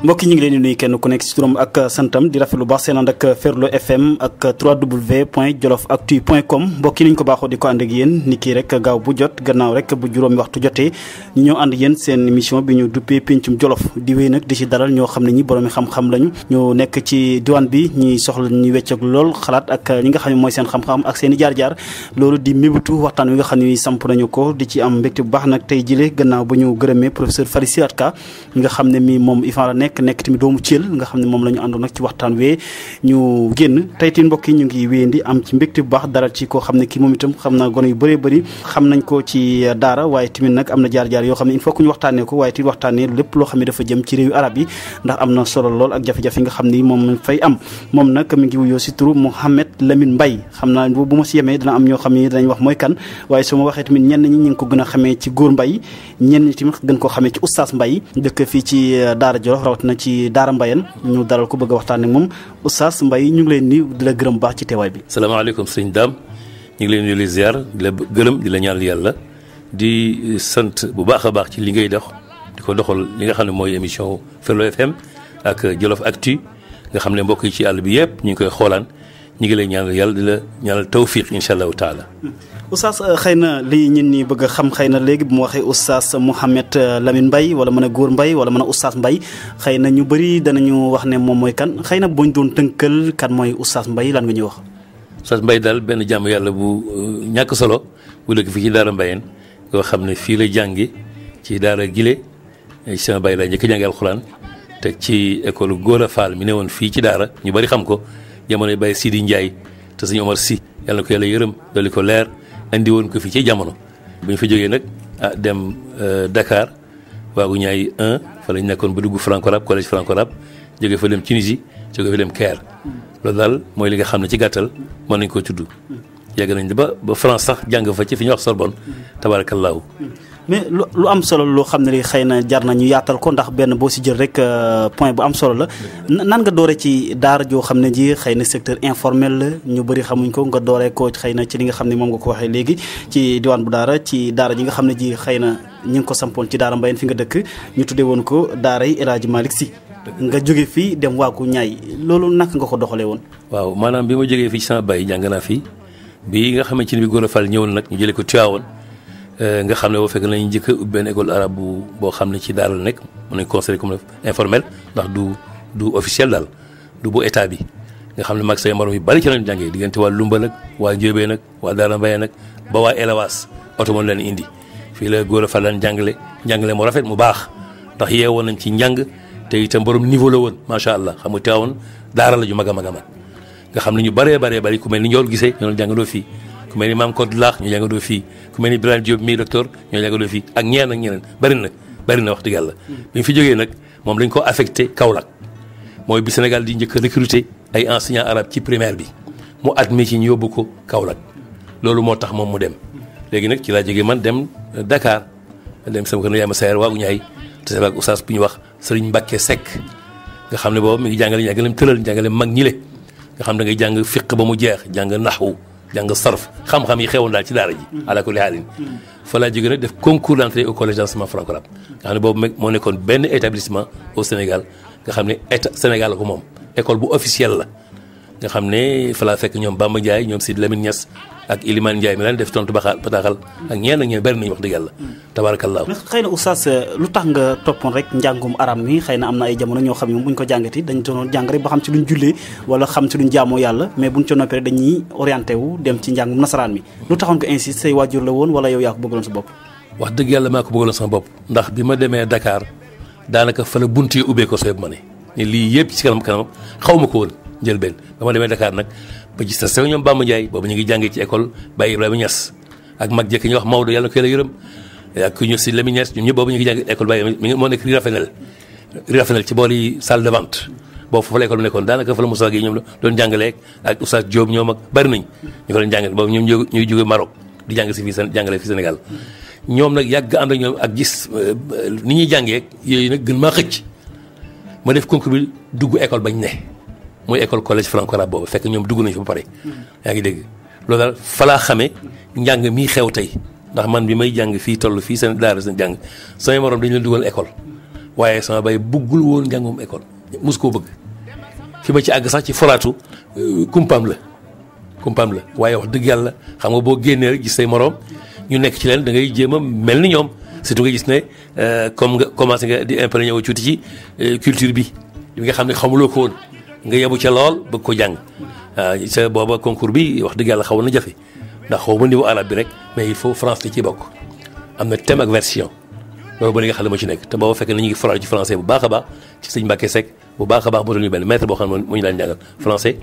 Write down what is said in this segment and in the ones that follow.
mbokk ñi ngi leen di nuyu kenn ku nekk ci turam ak santam di rafetlu baax seen ànd ak Ferlo FM ak www.jolofactu.com mbokk yi niñ ko baaxoo di ko ànd ak yéen ni kii rek gaaw bu jot gannaaw rek bu juróomi waxtu jotee ñu ñëw ànd yéen seen émission bi ñu duppee Pencum Jolof di wéy nag di ci dalal ñoo xam ne ñi boroomi xam-xam lañu ñu nekk ci diwaan bi ñuy soxla ñu wecc lool xalaat ak ñi nga xam ne mooy seen xam-xam ak seen i jaar-jaar loolu di mébétu waxtaan wi nga xam ne samp nañu ko di ci am mbégte bu baax nag tey jile gannaaw ba ñu gërëmee professeur Fary Silate Ka nga xam ne mi moom IFAN la nekk tamit doomu Thiel nga xam ne moom la ñu àndoon nag ci waxtaan wee ñu génn tey tamit mbokk yi ñu ngi wéyandi am ci mbégte bu baax dalal ci koo xam ne kii moom itam xam naa gone yu bëree bëri xam nañ ko ci daara waaye tamit nag am na jaar-jaar yoo xam ne il faut que ñu waxtaanee ko waaye tamit waxtaanee lépp loo xam ne dafa jëm ci réewu arab yi ndax am na solo lool ak jafe-jafe yi nga xam ni moom fay am moom nag mi ngi wuyoo si turu Mouhamed Lamine Mbaye xam naa bu ma si yemee dina am ñoo xam ne dinañ wax mooy kan waaye su ma waxee tamit ñenn ñi ñu ngi ko gën a xamee ci góor Mbaye ñenn ñi tamit gën koo xamee ci oustaz Mbaye dëkk fii ci daara Jolof rawatina ci daara Mbayeen ñu dalal ko bëgg a waxtaan ak moom oustaz Mbaye ñu ngi leen nuyu di la gërëm baax ci teewaay bi. salaamaaleykum sëñ Dame ñu ngi leen nuyu di ziar di la gërëm di la ñaanal yàlla di sant bu baax a baax ci li ngay dox di ko doxal li nga xam ne mooy émission Ferlo FM ak Jolof Actu nga xam ne mbokk yi ci àll bi yëpp ñu ngi koy xoolaan ñu ngi lay ñaanal yàlla di la ñaanal tawfiq incha allahu taala. oustaz xëy na li ñun ñi bëgg a xam xëy na léegi bu mu waxee oustaz Mouhamed Lamine Mbaye wala mën a góor Mbaye wala mën a oustaz Mbaye xëy na ñu bëri danañu wax ne moom mooy kan xëy na buñ doon tënkal kan mooy oustaz Mbaye lan nga ñuy wax. oustaz Mbaye daal benn jàmm yàlla bu ñàkk solo bu dëkk fii ci daara Mbayeen yoo xam ne fii la jàngi ci daara Gile sama Baye laa njëkk a jàngi alxuraan teg ci école Gora Fall mi ne woon fii ci daara ñu bëri xam ko jamono Baye Sidi Ndiaye te sëñ Omar Sy yàlla na ko yàlla yërëm dolli ko leer andi woon ko fi ci jamono bu ñu fa jógee nag dem Dakar waagu ñaay 1 fa lañ nekkoon ba dugg franco-arabe collège franco-arabe jógee fa dem Tunisie jógee fa dem Caire loolu daal mooy li nga xam ne ci gàttal mën nañ koo tudd yàgg nañ ba France sax jàng fa ci fi ñuy wax Sorbonne tabaarakallaahu. mais lu am solo loo xam ne li xëy na jar na ñu yaatal ko ndax benn boo si jël rek point bu am solo la nan nga doore ci daara joo xam ne ji xëy na secteur informel la ñu bëri xamuñ ko nga dooree ko xëy na ci li nga xam ne moom nga ko waxee léegi ci diwaan bu daara ci daara ji nga xam ne ji xëy na ñu ngi ko sampoon ci daara Mbayeen fi nga dëkk ñu tuddee woon ko daara yi El Hadji Malick Sy nga jóge fii dem waagu ñaay loolu naka nga ko doxalee woon. waaw maanaam bi ma jógee fii ci sama Baye jàng naa fii bi nga xamante ni bi Gora Fall ñëwoon nag ñu jëlee ko Tivaouane nga xam ne boo fekk nañu njëkk a ubbi benn école arabe boo xam ne ci daara la nekk mën nañu considéré comme informel ndax du officiel daal du bu état bi nga xam ne mag say morom yu bari ci lañu jàngee diggante waa Lumba nag waa Njóobee nag waa Daara Mbaye nag ba waa Elawas oto moom leen indi fii la Gora Fall daan jàngale mu rafet mu baax ndax yeewoon nañ ci njàng te itam borom niveau la woon macha allah xam nga teewoon daara la ju mag a mag a mag nga xam ne ñu bëree bari ku mel ni Ndiol Gisee ñoo jàngandoo fii ku mel ni Maam Codé Laax ñu jàngandoo fii ku mel ni Birane Diop mii docteur ñoo jàngandoo fii ak ñeneen bari na wax dëgg yàlla bi ñu fi jógee nag moom dañ ko affecté Kaolack mooy bi Sénégal di njëkk a recruter ay enseignants arabes ci primaire bi mu admis ci ñu yóbbu ko Kaolack loolu moo tax moom mu dem léegi nag ci laa jógee man dem Dakar dem sama kër yaay ma sayer waagu ñaay te ak oustaz bu ñu wax Serigne Mbacké Seck nga xam ne boobu mi ngi jàngale mag ñi le nga xam da ngay jàng fiq ba mu jeex jàng naxwu jàng sarf xam-xam yi xewoon daal ci daara ji ala kulli haalin fa laa jógee nag def concours d'entrée au collège d'enseignement franco-arabe nga xam ne boobu moo nekkoon benn établissement au Sénégal nga xam ne état Sénégal ko moom école bu officielle la nga xam ne fa laa fekk ñoom Bamba Ndiaye ñoom Sidi Lamine Niass ak Ilimane Ndiaye mi laan def tontu bataaxal ak ñeen bari nañu wax dëgg yàlla tabaarakallaahu. mais xëy na oustaz lu tax nga toppoon rek njàngum arab mi xëy na am na ay jamono ñoo xam ne moom bu ñu ko jàngati dañ doon jàng rek ba xam ci luñ jullee wala xam ci luñ jaamoo yàlla mais buñ ca noppee rek dañuy orienté wu dem ci njàngum nasaraan mi lu taxoon ko insiste say waajur la woon wala yow yaa ko bëggaloon sa bopp. wax dëgg yàlla maa ko bëggaloon sama bopp ndax bi ma demee Dakar daanaka fa la bunt yi ubbee ko sooy bu ma ne lii yëpp ci kanam xaw ma ko woon njëlbeen ba ma demee Dakar nag ba gis na sew ñoom Bamba Ndiaye boobu ñu ngi jàngee ci école Baye Ibrahima Niass ak mag jekk ñu wax Maodo yàlla na ko yàlla yërëm ak ku ñu si Lamine Niass ñun ñëpp boobu ñu ngi jàngee école Baye mi ngi moo nekk Rafenel ci boori salle de vente boobu foofu la école bi nekkoon daanaka fa la Moussa Gueye ñoom la doon jàngaleeg ak Oustaz Diop ñoom ak bari nañ ñu fa doon jàngale boobu ñoom ñuy jóge Maroc di jàng si fii jàngale fi Sénégal ñoom nag yàgg ànd ak ñoom ak gis ni ñuy jàngee yooyu nag gën maa xëcc ma def concours bi dugg école bañ ne mooy école collège franco-arabe boobu fekk ñoom dugg nañu fa ba pare yaa ngi dégg loolu daal fa laa xamee njàng mii xew tey ndax man bi may jàng fii toll fii seen daara seen jàng samay morom dañu leen dugal école waaye sama bay buggul woon njàngum école mus koo bëgg fi ma ci àgg sax ci foraatu kumpaam la waaye wax dëgg yàlla xam nga boo génnee rek gis say moroom ñu nekk ci leen da ngay jéem a mel ni ñoom surtout nga gis ne comme nga commencé nga di imprégné wu tuuti ci culture bi li nga xam ne xamuloo ko woon nga yebu ca lool bëgg ko jàng sa booba concours bi wax dëgg yàlla xawoon na jafe ndax xaw ma niveau arabe bi rek mais il faut France da ciy bokk am na thème ak version loolu ba li nga xam ne moo ci nekk te booba fekk na ñu ngi faral ci français bu baax a baax ci sëñ Mbacke Seck bu baax a baax moo doon ñu benn maître boo xam ne moo ñu daan jàngal français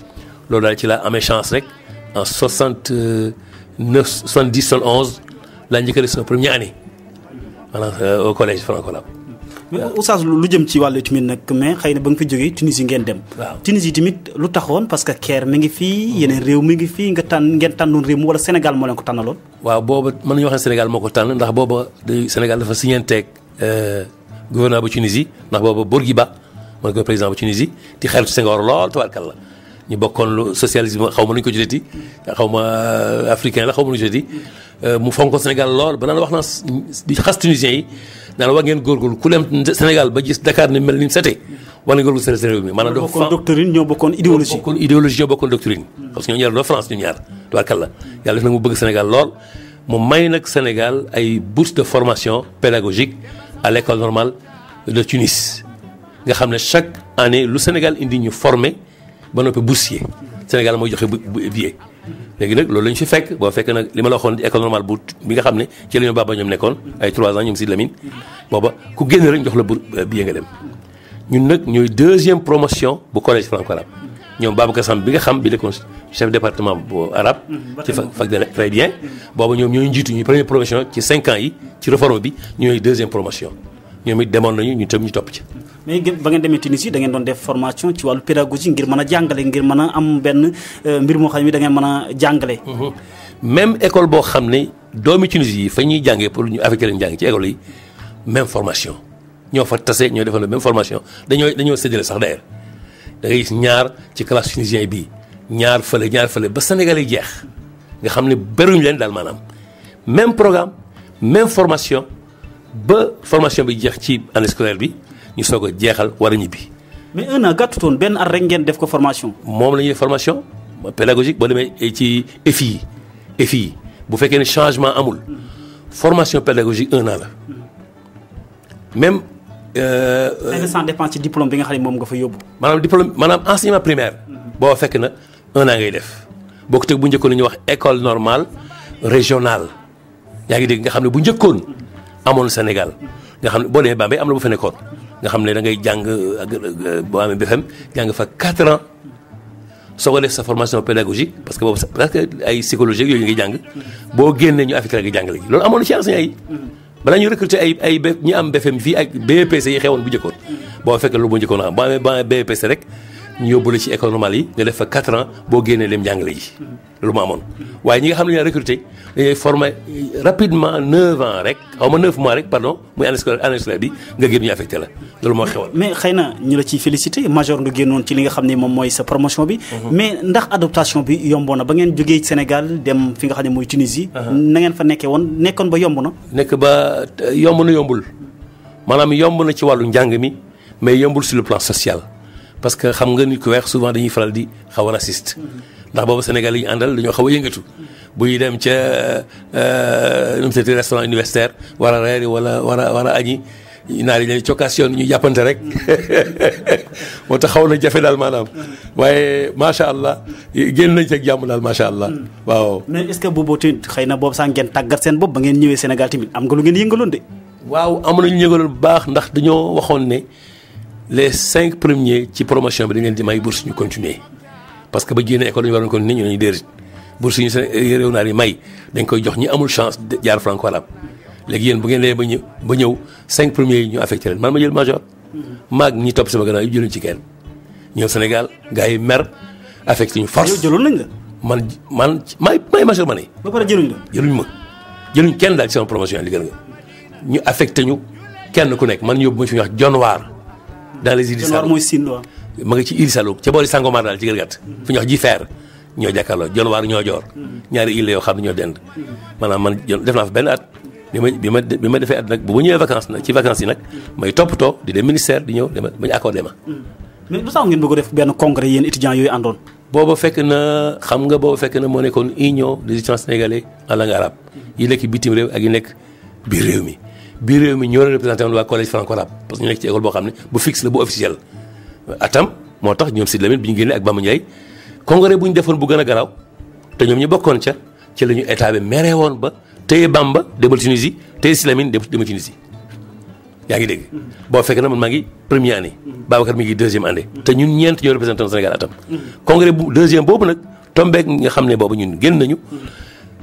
loolu daal ci laa amee chance rek en 70 71 laa njëkk a def sama première année maanaam au collège franco-arabe. mais oustaz lu jëm ci wàllu tamit nag mais xëy na ba nga fi jógee Tunisie ngeen dem. waaw Tunisie tamit lu taxoon parce que Caire mi ngi fii yeneen réew mi ngi fii ngeen tànnoon réew mi wala Sénégal moo leen ko tànnaloon. waaw booba mën nañu wax ne Sénégal moo ko tànn ndax booba Sénégal dafa signanteeg gouvernement bu Tunisie ndax booba Bourguiba mooy ko président bu Tunisie di xaritu Senghor lool tabarkalla ñu bokkoon lu socialisme xaw ma nu ñu ko jotee xaw ma africain la xaw ma nu ñu jotee mu fonkoon Sénégal lool ba naan wax naa di xas tunisiens yi naan war ngeen góorgóorlu ku dem Sénégal ba gis Dakar ni mel ni sete war ngeen góorgóorlu seen réew mi maanaam ñoo bokkoon doctrine ñoo bokkoon idéologie ñoo bokkoon doctrine parce que ñoo ñaar doo France ñu ñaar tabarkalla yàlla def na mu bëgg Sénégal lool mu may nag Sénégal ay bourse de formation pédagogique à l'école normale de Tunis nga xam ne chaque année lu Sénégal indi ñu formé ba noppi boursier Sénégal mooy joxe billet léegi nag loolu la ñu fi fekk boo fekk nag li ma la waxoon école normale bi nga xam ne ci la ñu baba ñoom nekkoon ay 3 ans ñoom si Lamine booba ku génn rek jox la billet nga dem ñun nag ñooy 2e promotion bu collège franco-arabe ñoom Babacar Samb bi nga xam bi nekkoon chef département bu arabe ci fac de très bien booba ñoom ñooy njiitu ñu première promotion ci 5 ans yi ci réforme bi ñooy 2e promotion ñoom it demoon nañu ñu tam ñu topp ci. mais ba ngeen demee Tunisie da ngeen doon def formation ci wàllu pédagogie ngir mën a jàngale ngir mën a am benn mbir moo xam ne da ngeen mën a jàngale. même école boo xam ne doomi Tunisie yi fa ñuy jàngee pour ñu affecté leen jàng ci école yi même formation ñoo fa tase ñoo defal même formation dañoo séddale sax d'ailleurs da ngay gis ñaar ci classe tunisien bii ñaar fële ba Sénégal yi jeex nga xam ne beruñu leen daal maanaam même programme même formation ba formation bi jeex ci année scolaire bi. ñu soog a jeexal war a ñibbi. mais un an gàttutoon benn at rek ngeen def ko formation. moom la ñuy def formation pédagogique boo demee ci EFI yi bu fekkee ne changement amul formation pédagogique 1 an la même. ça dépend ci diplôme bi nga xam ne moom nga fa yóbbu. maanaam enseignement primaire. boo fekk na 1 an ngay def boo ko teg bu njëkkoon la ñuy wax école normale régionale yaa ngi dégg nga xam ne bu njëkkoon amoon Sénégal nga xam ne boo demee Bambey am na bu fa nekkoon. nga xam ne da ngay jàng boo amee BFM jàng fa 4 ans soo ko def sa formation pédagogique parce que boobu parce que ay psychologie yooyu ngay jàng boo génnee ñu affecté la nga jàngale gi loolu amoon na ci enseignants yi balaa ñu recruter ay ñi am BFM fii ak BEPC yi xewoon bu njëkkoon boo fekkee loolu bu njëkkoon xam boo amee BEPC rek ñu yóbbu la ci école normale yi nga def fa 4 ans boo génnee dem jàngale ji loolu moo amoon waaye ñi nga xam ne ñu recruter dañuy former rapidement 9 ans rek xaw ma 9 mois rek pardon muy année scolaire bi nga génn ñu affecté la loolu moo xewal. mais xëy na ñu la ciy félicité major nga génnoon ci li nga xam ne moom mooy sa promotion bi. mais ndax adaptation bi yomboon na ba ngeen jógee Sénégal dem fi nga xam ne mooy Tunisie. na ngeen fa nekkee woon nekkoon ba yomb na. nekk ba yomb na yombul maanaam yomb na ci wàllu njàng mi mais yombul sur le plan social parce que xam nga nit ku weex souvent dañuy faral di xaw a raciste. ndax boobu Sénégal yi ñu àndal dañoo xaw a yëngatu buy dem ca nu mu tuddati restaurant universitaire war a reeri wala war a añi naar yi leen cokkasion ñu jàppante rek moo tax xaw na jafe daal maanaam waaye macha allah génn nañ ci ak jàmm daal macha allah waaw. mais est-ce que boobu tamit xëy na boobu sax ngeen tàggat seen bopp ba ngeen ñëwee Sénégal tamit am nga lu ngeen yëngaloon de. waaw am nañu yëngaloon bu baax ndax dañoo waxoon ne les 5 premiers ci promotion bi dañ leen di may bourse ñu continuer. parce que ba génne école dañu waroon ko nit ñu ne déedéet bourse ñu seen réew naar yi may dañ koy jox ñi amul chance jaar franco-arabe léegi yéen bu ngeen lee ba ñëw 5 premiers yi ñu affecté leen man ma jël major maag ñi topp sama gannaaw yu jëluñ ci kenn ñëw Sénégal gars yi mer affecté ñu force. yow jëloon nañ la. man may major ma ne. ba pare jëluñ kenn daal ci sama promotion li gën nga ñu affecté ñu kenn ku nekk man yóbbu ma fi ñuy wax Dionewar dans les îles Saloum mooy Sine waaw. ma ngi ci île Saloum ca boori Sangomar daal ci gër gàtt fu ñuy wax ji feer ñoo jàkkaarloo Dionewar ñoo joor ñaari île yoo xam ne ñoo dend maanaam man def naa fa benn at bi ma defee at nag bu ma ñëwee vacances nag ci vacances yi nag may toppatoo di dem ministère di ñëw ba ñu accordé ma. mais lu tax ngeen bëgg a def benn congrès yéen étudiants yooyu àndoon. booba fekk na moo nekkoon union des étudiants sénégalais en langue arabe yi nekk bitim réew ak yi nekk biir réew mi ñoo leen représenté woon waa collège franco-arabe parce que ñu nekk ci école boo xam ne bu fixe la bu officiel atam moo tax ñoom Sidy Lamine bi ñu génnee ak Bamba Ndiaye congrès bu ñu defoon bu gën a garaaw te ñoom ñu bokkoon ca ci la ñu état bi meree woon ba téye Bamba demal Tunisie téye Sidy Lamine demal Tunisie yaa ngi dégg. boo fekk na man maa ngi première année. Babacar mi ngi deuxième année. te ñun ñeent ñoo représenté woon Sénégal atam. congrès bu deuxième boobu nag tombeek nga xam ne boobu ñun génn nañu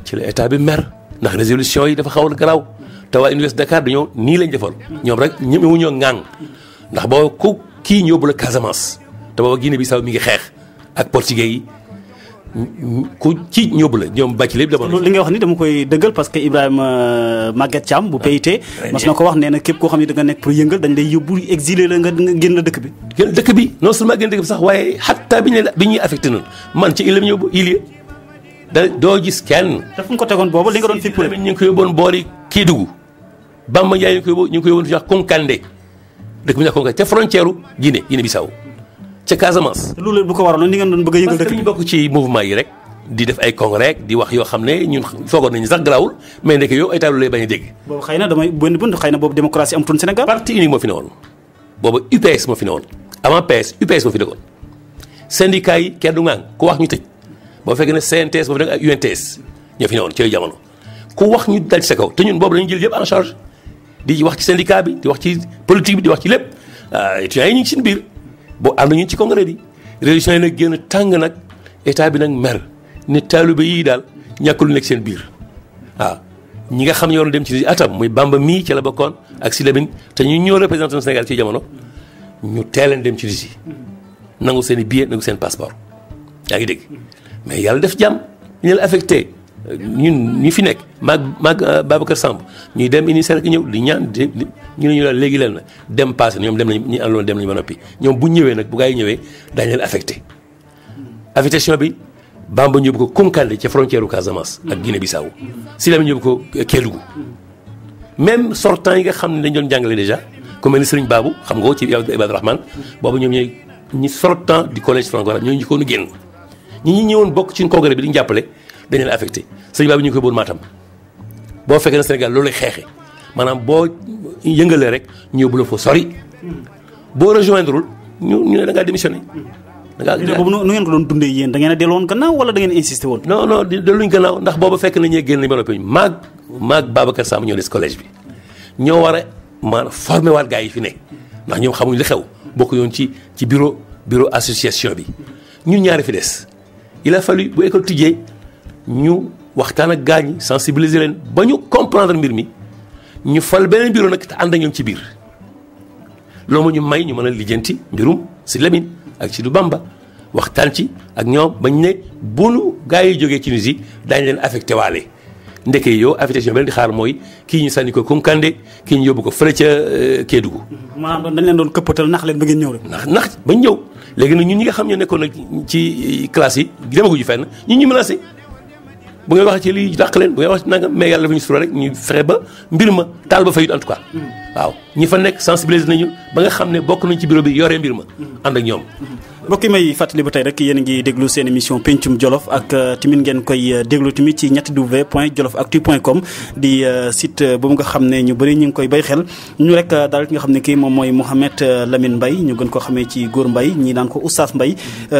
ci la état bi mer ndax résolution yi dafa xaw a garaaw te waa Université Dakar dañoo nii lañ defoon. ñoom rek ñemewuñoo ŋàng ndax booba ku kii ñëbbu la Casamance te booba Guinée Bissau mi ngi xeex ak portugais yi. ku ci ñóbbu la ñoom bàcc lépp dama. li nga wax ni dama koy dëggal parce que Ibrahima Maguette Thiam bu PIT. mas na ko wax nee na képp koo xam ne da nga nekk pour yëngal dañ lay yóbbu exilé la nga génn dëkk bi. génn dëkk bi non seulement génn dëkk bi sax waaye xataa bi ñuy affecté noonu man ci île bi ñu yóbbu île da doo gis kenn. te fu ñu ko tegoon boobu li nga doon fi pour. ñu ngi ko yóbboon boori Kédougou Bamba Ndiaye ñu ngi ko yóbboon fi wax Konkandé dëkk bi ñu wax Konkandé ca frontière Guinée Bissau ca Casamance. loolu bu ko waraloon ni ngeen doon bëgg a yëngal dëkk bi parce que ñu bokk ci mouvement yi rek di def ay congrès di wax yoo xam ne ñun foogoon nañu sax garaawul mais ndeke yow ay taal lay bañ a dégg. boobu xëy na damay bënd xëy na boobu démocratie amutoon Sénégal. parti unique moo fi ne woon boobu UPS moo fi ne woon avant PS UPS moo fi nekkoon syndicat yi kenn du ngaan ku wax ñu tëj boo fekkee ne CNTS moo fi nekk ak UNTS ñoo fi ne woon ci jamono ku wax ñu dal ci sa kaw te ñun boobu la ñu jël yëpp en charge di wax ci syndicat bi di wax ci politique bi di wax ci lépp étudiants yi ñu ngi seen biir boo ànd ñu ci congrès bi révolution yi nag génn tàng nag état bi nag mer ne taalibe yii daal ñàkkul nekk seen biir waaw ñi nga xam ne waroon dem ci atam muy Bamba mii ci la bokkoon ak Sidy Lamine te ñu ñoo représenté Sénégal ci jamono ñu teeleen dem ci Russie nangu seen i billet nangu seen passeport yaa ngi dégg mais yàlla def jàmm ñu leen affecté ñun ñi fi nekk maag Babacar Samb ñuy dem ministère ak ñëw di ñaan ñu ne ñu daal léegi leen na dem passé ñoom dem nañ ñu àndoon dem nañu ba noppi ñoom bu ñëwee nag bu gaa yi ñëwee daañu leen affecté affectation bi Bamba ñu yóbbu ko Konkandé ca frontière u Casamance ak Guinée Bissau Sidy Lamine ñu yóbbu ko Kédougou même sortant yi nga xam ne dañ doon jàngale déjà ku mel ni Serigne Babou xam nga ko ci Ibadou Rahman boobu ñoom ñooy ñi sortant du collège franco-arabe ñooñu ñu ko nu génn ñi ñëwoon bokk ci congrès bi di ñu jàppale dañ leen affecté Serigne Babou ñu ngi koy boon Matam boo fekkee na Sénégal loolu lay xeexe maanaam boo yëngalee rek ñu yóbbu la fa sori boo rejoindreul ñu ne da ngaa démissionné. boobu nu ngeen ko doon dundee yéen da ngeen a delloon gannaaw wala da ngeen insisté woon. non delluñ gannaaw ndax booba fekk na ñee génn nañ ba noppi maag Babacar Samb ñoo des collège bi ñoo war a maanaam formé waat gars yi fi nekk ndax ñoom xamuñ li xew bokk yoon ci bureau association bi ñun ñaari fi des il a fallu bu école tijjee ñu waxtaan ak gars ñi sensibiliser leen ba ñu comprendre mbir mi ñu fal beneen bureau nag te ànd ak ñoom ci biir loolu ñu may ñu mën a lijjanti mbirum Sidy Lamine ak Sidou Bamba waxtaan ci ak ñoom bañ ne bu nu gars yi jógee Tunisie daañu leen affecté waale ndeke yow affectation bi leen di xaar mooy kii ñu sànni ko Konkandé kii ñu yóbbu ko fële ca Kédougou. maanaam dañ leen doon këppatal nax leen ba ngeen ñëw rek. nax bañ ñëw léegi nag ñun ñi nga xam ñoo nekkoon nag ci classe yi demaguñu fenn ñun ñu menacé bu ngay wax ci lii dàq leen bu ngay wax ci nangam mais yàlla dafa ñu suro rek ñu fexe ba mbir ma taal ba fayut en tout cas. waaw ñi fa nekk sensibiliser nañu ba nga xam ne bokk nañ ci bureau bi yoree mbir ma ànd ak ñoom. mbokk yi may fàttali ba tey rek yéen a ngi déglu seen émission pencum Jolof ak tamit ngeen koy déglu tamit ci www.jolofactu.com di site boobu nga xam ne ñu bëri ñu ngi koy bay xel ñu rek daal ki nga xam ne kii moom mooy Mouhamed Lamine Mbaye ñu gën ko xamee ci Góor Mbaye ñi naan ko Oustaz Mbaye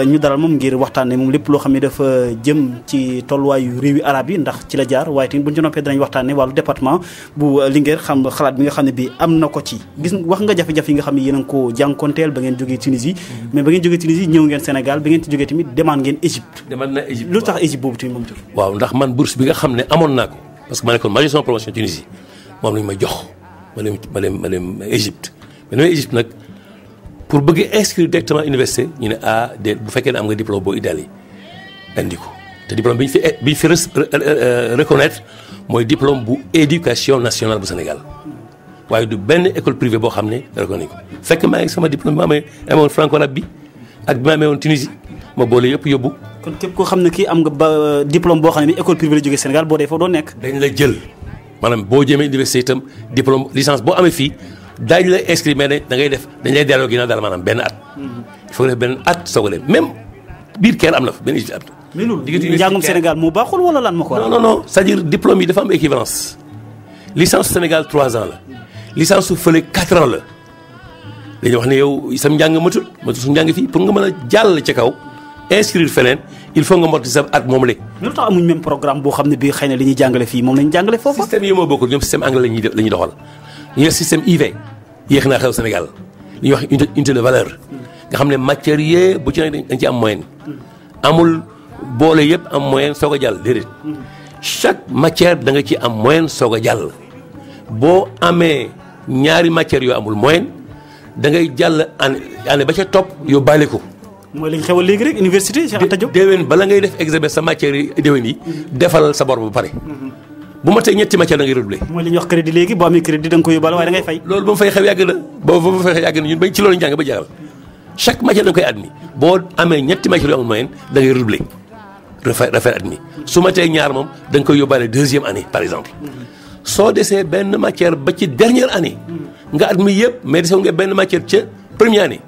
ñu dalal moom ngir waxtaanee moom lépp loo xam ne dafa jëm ci tolluwaayu réewi arab yi ndax ci la jaar waaye tamit bu ñu ci noppee danañ waxtaanee wàllu département bu Linguère xam xalaat bi nga xam ne bi am na ko ci gis wax nga jafe-jafe yi nga xam ne yéen a ngi ko jànkonteel ba ngeen jógee Tunisie mais ba ngeen jógee Tunisie ñëw ngeen Sénégal bi ngeen ci jógee tamit demande ngeen Égypte. demande na Égypte lu tax Égypte boobu tamit moom jël. waaw ndax man bourse bi nga xam ne amoon naa ko parce que ma nekkoon major promotion Tunisie moom lañ ma jox ma dem Égypte mais damay Égypte nag pour bëgg inscrire directement université ñu ne bu fekkee ne am nga diplôme boo idéal yi indi ko te diplôme bi ñu fi reconnaître mooy diplôme bu éducation nationale bu Sénégal waaye du benn école privée boo xam ne reconnaît ko fekk maa ngi sama diplôme bi ma amoon franco-arabe bi ak bi ma amee woon Tunisie ma boole yëpp yóbbu. kon képp koo xam ne kii am nga ba diplôme boo xam ne école privée la jógee Sénégal boo dee foofu doo nekk. dañ la jël maanaam boo jëmee université itam diplôme licence boo amee fii daañu la inscrire mais da ngay def dañ lay delloo ginnaaw daal maanaam benn at. il faut que def benn at soog a dem même biir Caire am na fa benn étude am na. mais loolu njàngum Sénégal moo baaxul wala lan ma ko. non c'est-à-dire diplôme yi dafa am équivalence licence Sénégal 3 ans la licence su fële 4 ans la dañuy wax ne yow sam njàng matul su njàng fii pour nga mën a jàll ca kaw inscrire feneen il faut nga motti sa at moom la. mais lu tax amuñ même programme boo xam ne bii xëy na li ñuy jàngale fii moom la ñu jàngale foofu. système yi moo bokkul ñoom système anglais la ñuy doxal ñu système IV yéex naa xew Sénégal li ñuy wax unité de valeur nga xam ne matière yee bu ci nekk dañ ci am moyenne amul boole yëpp am moyenne soog a jàll déedéet chaque matière da nga ci am moyenne soog a jàll boo amee ñaari matières yoo amul moyenne da ngay jàll année ba ca topp yóbbaale ko. mooy li ñu xewal léegi rek université Cheikh Anta Diop. déwén bala ngay def examen sa matière yi déwén yi defal sa bor ba pare. bu ma tey ñetti matière da ngay redoubler. mooy li ñuy wax crédit léegi boo amee crédit da nga koy yóbbaale waaye da ngay fay. loolu ba mu fay xew yàgg na ba mu fay xew yàgg na ñun bañ ci loolu ñu jàng ba jeexal chaque matière da nga koy admis boo amee ñetti matière yoo amul moyenne da ngay redoubler refaire admis su ma tey ñaar moom da nga koy yóbbaale 2e année par exemple. soo desee benn matière ba ci dernière année nga admis yëpp mais desee nga benn matière ca première année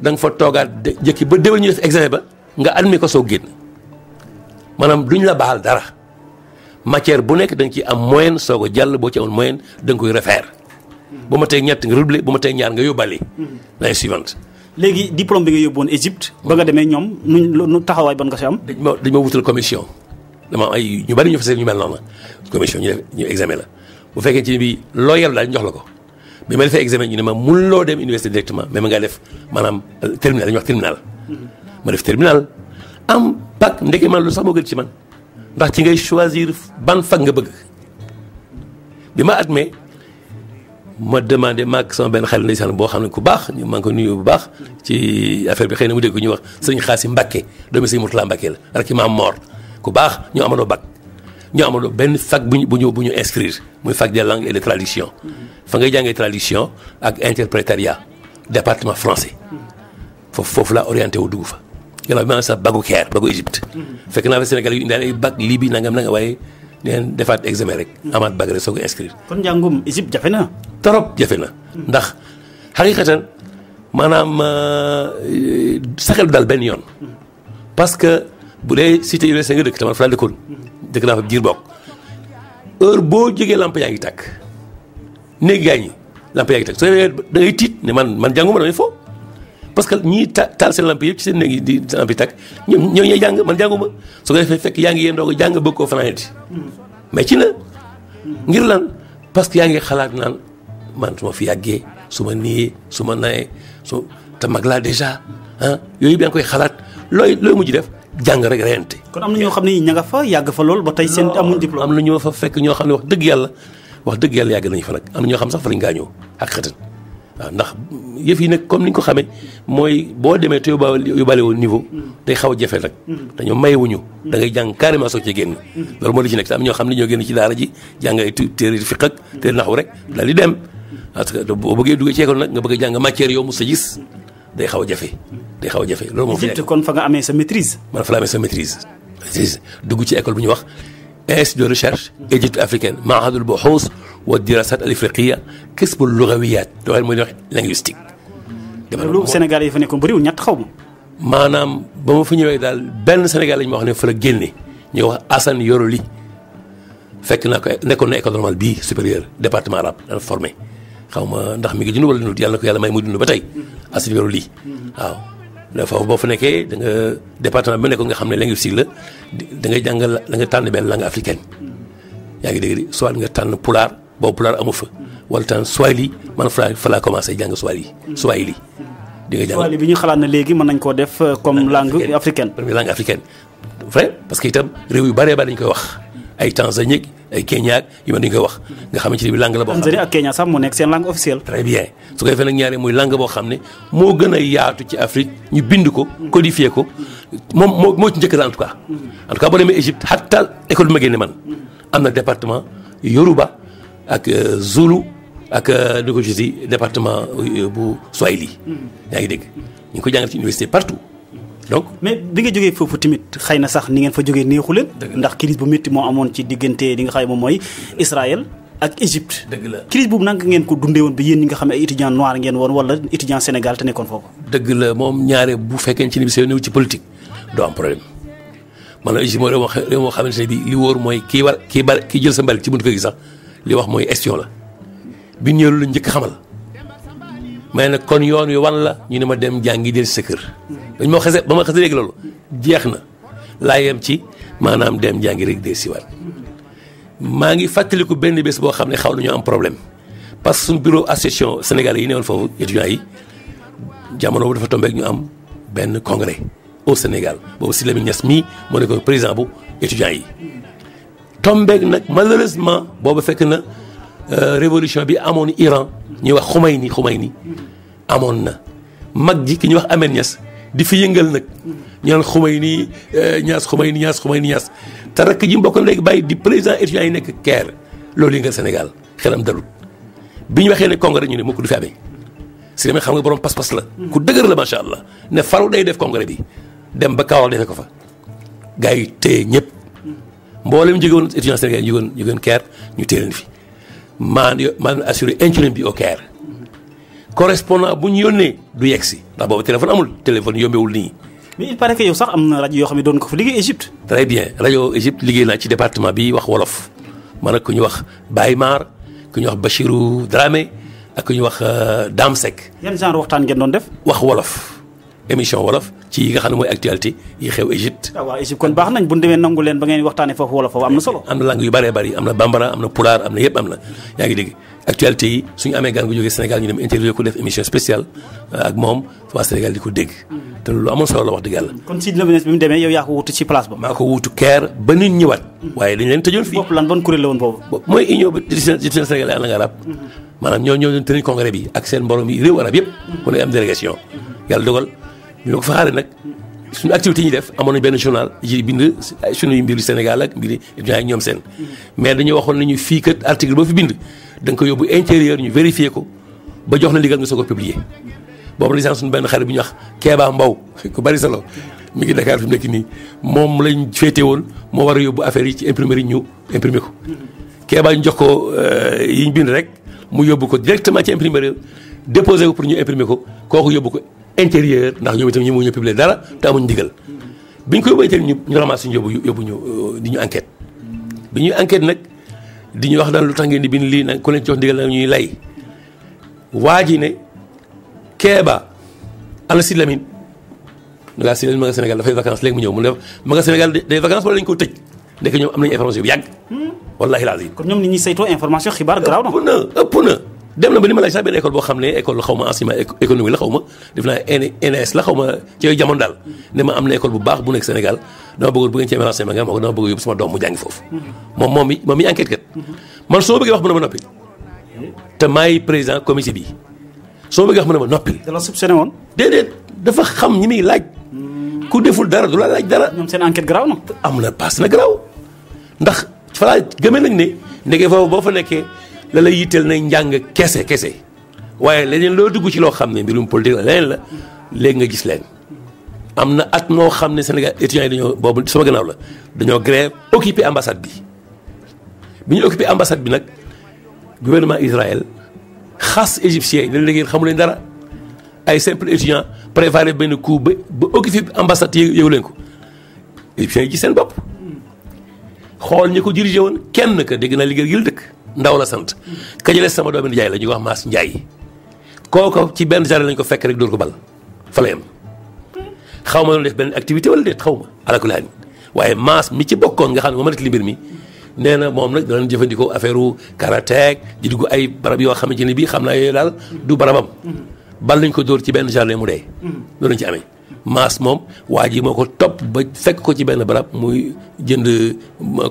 da nga fa toogaat jëkki ba déwén ñu def examen ba nga admis ko soo génn maanaam duñ la baal dara matière bu nekk da nga ciy am moyenne soog a jàll boo ci amul moyenne da nga koy refaire bu ma tey ñett nga redoubler bu ma tey ñaar nga yóbbaale l'année suivante. léegi diplôme bi nga yóbboon Égypte ba nga demee ñoom nu taxawaay ban nga si am. dañ ma wutal commission dama am ay ñu bari ñu fa ñu mel noonu commission ñu examen la bu fekkee ci bi loo yel daal ñu jox la ko bi ma defee examen ñu ne ma mun loo dem université directement mais ma ngaa def maanaam terminal dañuy wax terminal ma def terminal am bac ndeke man lu sax moo gën ci man ndax ci ngay choisir ban fac nga bëgg bi ma admee ma demandé maag sama benn xel ndeysaan boo xam ne ku baax maa ngi ko nuyu bu baax ci affaire bi xëy na mu dégg ko ñuy wax sëñ Xaasi Mbàkke doomi sëñ Murtala Mbàkke la rek ci maam Mor ku baax ñoo amaloo bac ñoo amaloo benn fac bu ñu inscrire muy fac des langues et de traduction fa ngay jàngee traduction ak interprétariat département français foofu laa orienté wu dugg fa gannaaw bi maanaam sax bagu Caire bagu Égypte fekk naa fa Sénégal yu indaale ay bac lii bi nangam waaye neen defaat examen rek amaat bac rek soo ko inscrire. kon njàngum Égypte jafe na. trop jafe na ndax xaqiqatan maanaam saxel daal benn yoon parce que bu dee cité université nga dëkk tamit fa laa dëkkoon dëkk naa fa jiir bokk heure boo jógee lamp yaa ngi tàkk néeg gaa ñi lamp yaa ngi tàkk soo demee da ngay tiit ne man jànguma damay fo parce que ñii taal seen lamp yëpp ci seen néeg yi di lamp yi tàkk ñoom ñooy jàng man jànguma su ko defee fekk yaa ngi yéen doo ko jàng bëgg koo fanaaneti mais ci la ngir lan parce que yaa ngi xalaat naan man su ma fi yàggee su ma nii su ma nawee te mag laa déjà yooyu yaa ngi koy xalaat looy mujj def jàng rek reyante. kon am na ñoo xam ne ña nga fa yàgg fa lool ba tey seen amuñ diplôme. am na ñoo fa fekk ñoo xam ne wax dëgg yàlla yàgg nañu fa nag am na ñoo xam sax fa lañ gaañoo ak xëtan waaw ndax yëf yi nag comme ni ñu ko xamee mooy boo demee te yóbbaale woon niveau day xaw a jafe nag dañoo mayewuñu da ngay jàng carrément soog ci génn loolu moo di ci nekk te am ñoo xam ne ñoo génn ci daara ji jàng ay téere fiq ak téere naxu rek daal di dem parce que boo bëggee duggee ci école nag nga bëgg a jàng matière yow mu sa gis day xaw a jafe loolu moo fi nekk kon fa nga amee sa maîtrise. man fa la amee sa maîtrise dugg ci école bu ñuy wax institut de recherche Égypte africaine mahadul buhuus wa dirasat al ifriqiya qismu lughawiyat loolu mooy wax linguistique. loolu Sénégal yi fa nekkoon bëriwul ñett xaw ma. maanaam ba ma fa ñëwee daal benn Sénégal lañ ma wax ne fa la génne ñu wax Assane Yoro Ly fekk naa ko nekkoon na école normale bii supérieur département arabe dana formé xaw ma ndax mi ngi dund wala dund yàlla na ko yàlla may muy dund ba tey Assane Yoro Ly waaw. foofu boo fa nekkee da nga département bi nekkoon nga xam ne linguistique la da ngay jàngal da nga tànn benn langue africaine yaa ngi dégg soit nga tànn pulaar boobu pulaar amu fa wala tànn swahili man fa laa commencé jàng swahili di nga jàng swahili bi ñu xalaat na léegi mën nañ koo def comme langue africaine. première langue africaine vrai parce que itam réew yu bëree ba dañ koy wax ay Tanzanie ay Kenya yu mel dañ koy wax nga xamante ne bi langue la boo xam ne Tanzanie ak Kenya sax moo nekk seen langue officielle. très bien su ko defee nag ñaare muy langue boo xam ne moo gën a yaatu ci Afrique ñu bind ko codifié ko moom moo ci njëkk en tout cas boo demee Égypte hatta école bi ma génne man am na département Yoruba ak Zulu ak ni ko gisee département bu Swahili yaa ngi dégg ñu ngi ko jàngal ci université partout donc mais bi nga jógee foofu tamit xëy na sax ni ngeen fa jógee neexu leen. ndax crise bu métti moo amoon ci diggante li nga xam ne moom mooy Israël ak Égypte. dëgg la crise boobu naka ngeen ko dundee woon bi yéen ñi nga xam ne ay étudiants noirs ngeen woon wala étudiant Sénégal te nekkoon foofu. dëgg la moom ñaare bu fekkee ci ni bi see néew ci politique doo am problème man la Égypte mooy réew moo xamante ne bi li wóor mooy kii jël sa mbalit ci buntu kër gi sax li wax mooy estion la bi ñëwee lu njëkk xamal mais nag kon yoon wi wan la ñu ne ma dem jàngi del sa kër dañ ma xase ba ma xase léegi loolu jeex na laa yem ci maanaam dem jàngi rek del siwaat maa ngi fàttaliku benn bés boo xam ne xaw nañu am problème parce que suñu bureau association sénégalais yi newoon foofu étudiants yi jamono bu dafa tombeek ñu am benn congrès au Sénégal boobu Sidy Lamine Niass mii moo nekkoon président bu étudiants yi tombeek nag malheureusement boobu fekk na révolution bi amoon Iran ñuy wax Khomeini amoon na mag ji ki ñuy wax Ahmed Niass di fi yëngal nag ñu naan Khomeini Niass te rakk ji mbokk na léegi bàyyi di président étudiants yi nekk Caire loolu yëngal Sénégal xelam dalut bi ñu waxee ne congrès ñu ne moo ko du fi amee si demee xam nga borom pas-pas la ku dëgër la macha allah ne faru day def congrès bi dem ba Kaolack defee ko fa gars yi téye ñëpp mboolem jóge woon étudiants Sénégal ñu jógoon Caire ñu téye leen fi maan assuré intérim bi au Caire correspondant bu ñu yónnee du yegg si ndax boobu téléphone amul téléphone yombewul nii. mais il paraît que yow sax am na rajo yoo xam ne doon ko fa liggéey Égypte. très bien rajo Égypte liggéey naa ci département bi wax wolof man ak ku ñu wax Baye Mar ku ñu wax Bachirou Dramé ak ku ñu wax Dame Seck. yan genre waxtaan ngeen doon def. wax wolof émission wolof ci yi nga xam ne mooy actualité yi xew Égypte. waaw Égypte kon baax nañ bu ñu demee nangu leen ba ngeen waxtaanee foofu wolof foofu am na solo. am na langue yu bëree bëri am na bambara am na pulaar am na yëpp am na yaa ngi dégg actualité yi suñu amee gan gu jógee Sénégal ñu dem interview ko def émission spéciale ak moom waa Sénégal di ko dégg te loolu amoon solo la wax dëgg yàlla. kon Sidy Lamine Niass bi mu demee yow yaa ko wutu ci place ba. maa ko wutu Caire ba nit ñëwaat. waaye dañ leen tëjoon fii. bopp lan ban kuréel la woon boobu. mooy union bi Sénégal en langue arabe maanaam ñoo doon tënk congrès bi ak seen borom yi réew arab yëpp ku ne am délégation yàlla dogal ñu ko fa xaare nag suñu activité yi ñuy def amoon nañ benn journal yi bind suñuy mbiri Sénégal ak mbiri étudiants yi ñoom seen mais dañoo waxoon nañu fii kat article boo fi bind da nga ko yóbbu intérieur ñu vérifier ko ba jox la ndigal nga soog a publier boobu licence suñu benn xarit bu ñu wax Kéba Mbow ku bari solo mi ngi Dakar fi mu nekk nii moom lañ féete woon moo war a yóbbu affaire yi ci imprimerie ñu imprimer ko Kéba ñu jox ko yi ñu bind rek mu yóbbu ko directement ci imprimerie déposé ko pour ñu imprimer ko kooku yóbbu ko intérieur ndax ñoom itam ñu mu ñu publier dara te amuñ ndigal bi ñu ko yóbbu intérieur ñu ramasse ñu yóbbu ñu di ñu enquête bi ñuy enquête nag di ñu wax daal lu tax ngeen di bind lii nag ku leen jox ndigal nag ñuy lay waa ji ne Kéba ana Sidy Lamine nga Sidy Lamine ma nga Sénégal dafay vacances léegi mu ñëw mu def ma nga Sénégal day vacances wala lañ ko tëj nekk ñoom am nañu information bu yàgg wallahi lazim kon ñoom ni ñuy saytoo information xibaar garaaw na ëpp na dem na ba ni ma laaj sax benn école boo xam ne école xaw ma enseignement économie la xaw ma def naa NS la xaw ma ci yooyu jamono daal ne ma am na école bu baax bu nekk Sénégal dama bëggoon bu ngeen ci amee renseignement nga ma ko dama bëgg yóbbu sama doom mu jàngi foofu moom mi enquête kat man soo bëggee wax mu ne ma noppi te maay président comité bi soo bëggee wax mu ne ma noppi da la soupçonné woon déedéet dafa xam ñi muy laaj ku deful dara du la laaj dara ñoom seen enquête garaaw na am na paas na garaaw ndax falaa gëmee nañ ne ndege foofu boo fa nekkee la lay yitteel na njàng kese waaye leneen loo dugg ci loo xam ne mbirum politique la leneen la léegi nga gis leen am na at moo xam ne Sénégal étudiants yi dañoo boobu sama gannaaw la dañoo grève occupé ambassade bi ñu occupé ambassade bi nag gouvernement Israël xas égyptien yi ne léegi xamu leen dara ay simple étudiant préparé benn coup ba occupé ambassade yëgu leen ko égyptiens yi ci seen bopp xool ñi ko dirigé woon kenn ka dégg naa liggéey gi la dëkk ndaw la sant kajale sama doomi Ndiaye la ñu wax Maas Ndiaye kooku ci benn jardin lañ ko fekk rek dóor ko bal fa la yem xaw ma doon def benn activité wala déet xaw ma alakulaani waaye Maas mi ci bokkoon nga xam ne moo ma nekk li mbir mi nee na moom nag danañ jëfandikoo affaire u karateek di dugg ay barab yoo xamante ne bii xam naa yooyu daal du barabam bal lañ ko dóor ci benn jardin mu dee loolu lañ ci amee Maas moom waa ji moo ko topp ba fekk ko ci benn barab muy jënd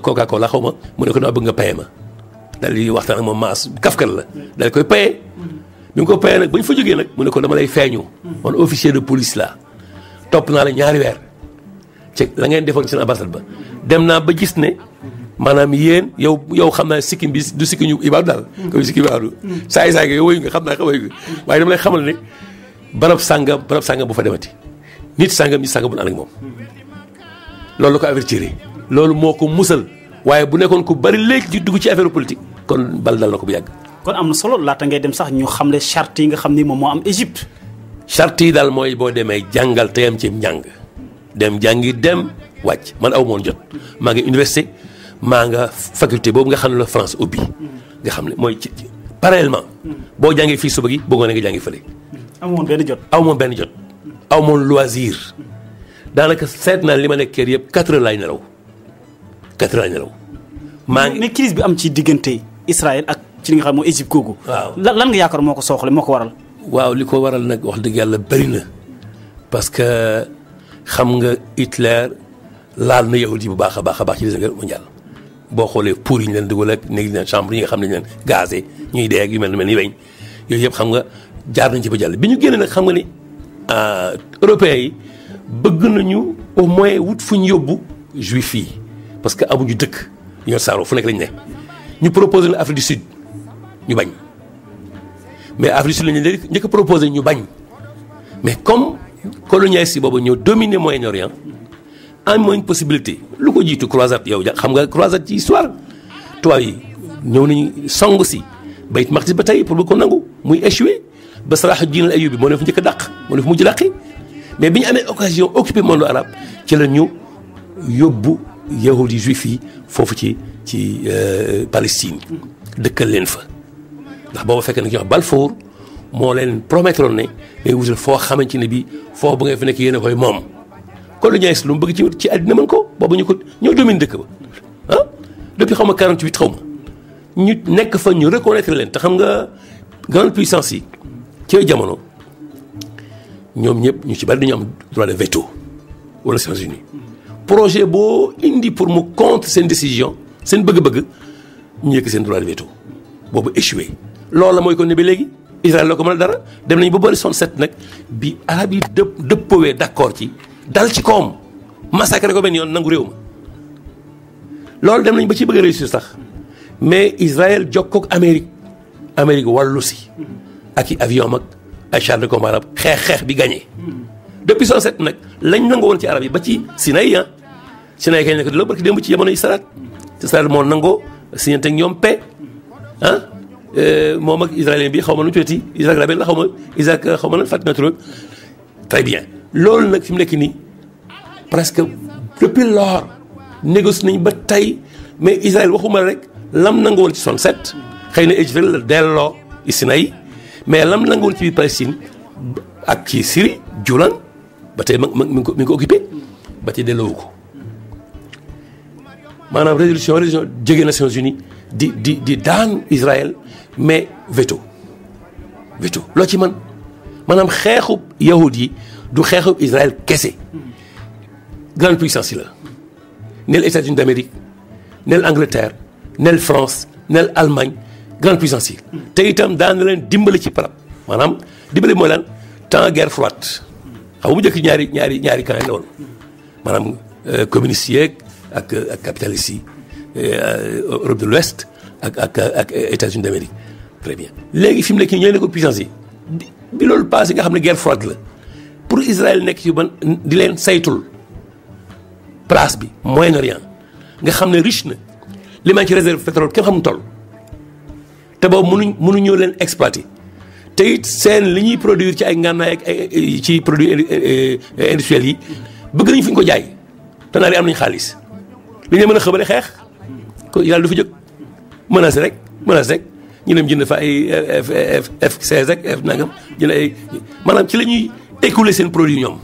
Coca-Cola xaw ma mu ne ko naa bëgg nga paye ma daal di waxtaan ak moom Maas kafkat la daal di koy paye bi nga ko paye nag ba ñu fa jógee nag mu ne ko dama lay feeñu man officier de police la topp naa la 2 weer ci la ngeen defoon seen ambassade ba dem naa ba gis ne maanaam yéen yow xam naa sikkim bi du sikkiñu ibaadu daal comme sikkim ibaadu saay-saay nga yow woyu nga xam naa xawayu nga waaye dama lay xamal ne barab sàngam bu fa demati nit sàngam bu ànd ak moom loolu la ko avertir loolu moo ko musal waaye bu nekkoon ku bari léegi di dugg ci affaire politique kon bal dal na ko bu yàgg. kon am na solo laata ngay dem sax ñu xamle charte yi nga xam ni moom moo am Égypte. charte yi daal mooy boo demee jàngal te am ci njàng dem jàngi dem wàcc man aw moon jot maa ngi université maa nga faculté boobu nga xam ne la France ubbi nga xam ne mooy ci parallèlement boo jàngee fii suba gi bëggoon nga jàngi fële. amoon benn jot. aw moon loisir daanaka seet naa li ma nekk kër yëpp 4 heures laay nelaw maa ngi. mais crise bi am ci diggante Israël ak ci li nga xam mooy Égypte googu. waaw lan nga yaakaar moo ko sooxale moo ko waral. waaw li ko waral nag wax dëgg yàlla bëri na parce que xam nga Hitler laal na yahudi bu baax a baax ci deuxième guerre mondiale boo xoolee pour yi ñu leen dugal ak néegi leen chambre yi nga xam ne ñu leen gazé ñuy dee ak yu mel ni weñ yooyu yëpp xam nga jaar nañ ci ba jàll bi ñu génnee nag xam nga ni européens yi bëgg nañu au moins wut fu ñu yóbbu juif yi parce que amuñu dëkk ñoo saaroo fu nekk lañ ne ñu proposé la Afrique du Sud ñu bañ mais Afrique du Sud lañu léegi njëkk a proposé ñu bañ mais comme colonialistes yi boobu ñoo dominer Moyen-Orient am une possibilité lu ko jiitu croisade yow xam nga croisade ci histoire tubaab yi ñëw nañu song si Bayt Maqdis ba tey pour bu ko nangu muy échoué ba Salahuddin al-Ayyubi moo ne fa njëkk a dàq moo ne fa mujj dàqi mais bi ñu amee occasion occupé monde arabe ci la ñu yóbbu yahudi juif yi foofu ci Palestine dëkkal leen fa ndax booba fekk na ki wax Balfour moo leen promettre ne day wutal foo xamante ne bii foofu ba ngay fi nekk yéen a koy moom colonialiste lu mu bëgg ci àddina mën ko boobu ñu ko ñoo domine dëkk ba ah depuis xaw ma 48 xaw ma ñu nekk fa ñu reconnaître leen te xam nga grande puissance yi ci jamono ñoom ñëpp ñu ci bari dañu am droit de veto wala Nations Unies projet boo indi pour mu contre seen décision seen bëgg-bëgg ñu yëkk seen droit de veto boobu échoué loolu la mooy ko ne ba léegi Israël la ko mën a dara dem nañu ba boole 67 nag bi arab yi dëppowee d'accord ci dal ci kawam massacré ko benn yoon nangu réew ma loolu dem nañ ba ci bëgg a réussir sax mais Israël jokkook Amérique wàllu si ak i avion mag ay chars de combat arab xeex bi gagné depuis 67 nag lañ nangu woon ci arab yi ba ci Sinaï Sinaï kañ ne ko di la barki démb ci jamono Israël moo nangoo signante ak ñoom paix moom ak israélien bi xaw ma nu ñu tuddati Isaac Rabin la xaw ma lan fàttali na trop très bien loolu nag fi mu nekk nii presque depuis lors négocié nañ ba tey mais Israël waxuma rek lam nangu woon ci 67 xëy na Égypte la delloo Sinaï mais lam nangu woon ci biir Palestine ak ci Syrie Julan ba tey mi ngi ko occupé ba tey delloowu ko maanaam résolution jóge Nations Unies di daan Israël mais veto loo ci man maanaam xeexub yahud yi du xeexub Israël kese grande puissance yi la neel États-Unis d'Amérique neel Angleterre neel France neel Allemagne grande puissance yi te itam daan na leen dimbali ci parab maanaam dimbali mooy lan temps guerre froide xam nga mu njëkk ñaari camp yi la woon maanaam communistes yeeg ak capitalistes yi Europe de l'Ouest ak États-Unis d'Amérique très bien léegi fi mu nekk ñooy ne ko puissance yi bi loolu passé nga xam ne guerre froide la pour Israël nekk ci ban di leen saytul place bi Moyen-Orient nga xam ne riche na li maa ci réserve pétrole kenn xamul toll te boobu mënuñoo leen exploiter te it seen li ñuy produire ci ay ngànnaay ak ay ci produits industriels yi bëgg nañu fu ñu ko jaay te naa am nañu xaalis li ñu mën a xëbale xeex ko yàlla du fa jóg menace rek ñu dem jënd fa ay F16 ak F nangam jënd ay maanaam ci la ñuy écouler seen produit ñoom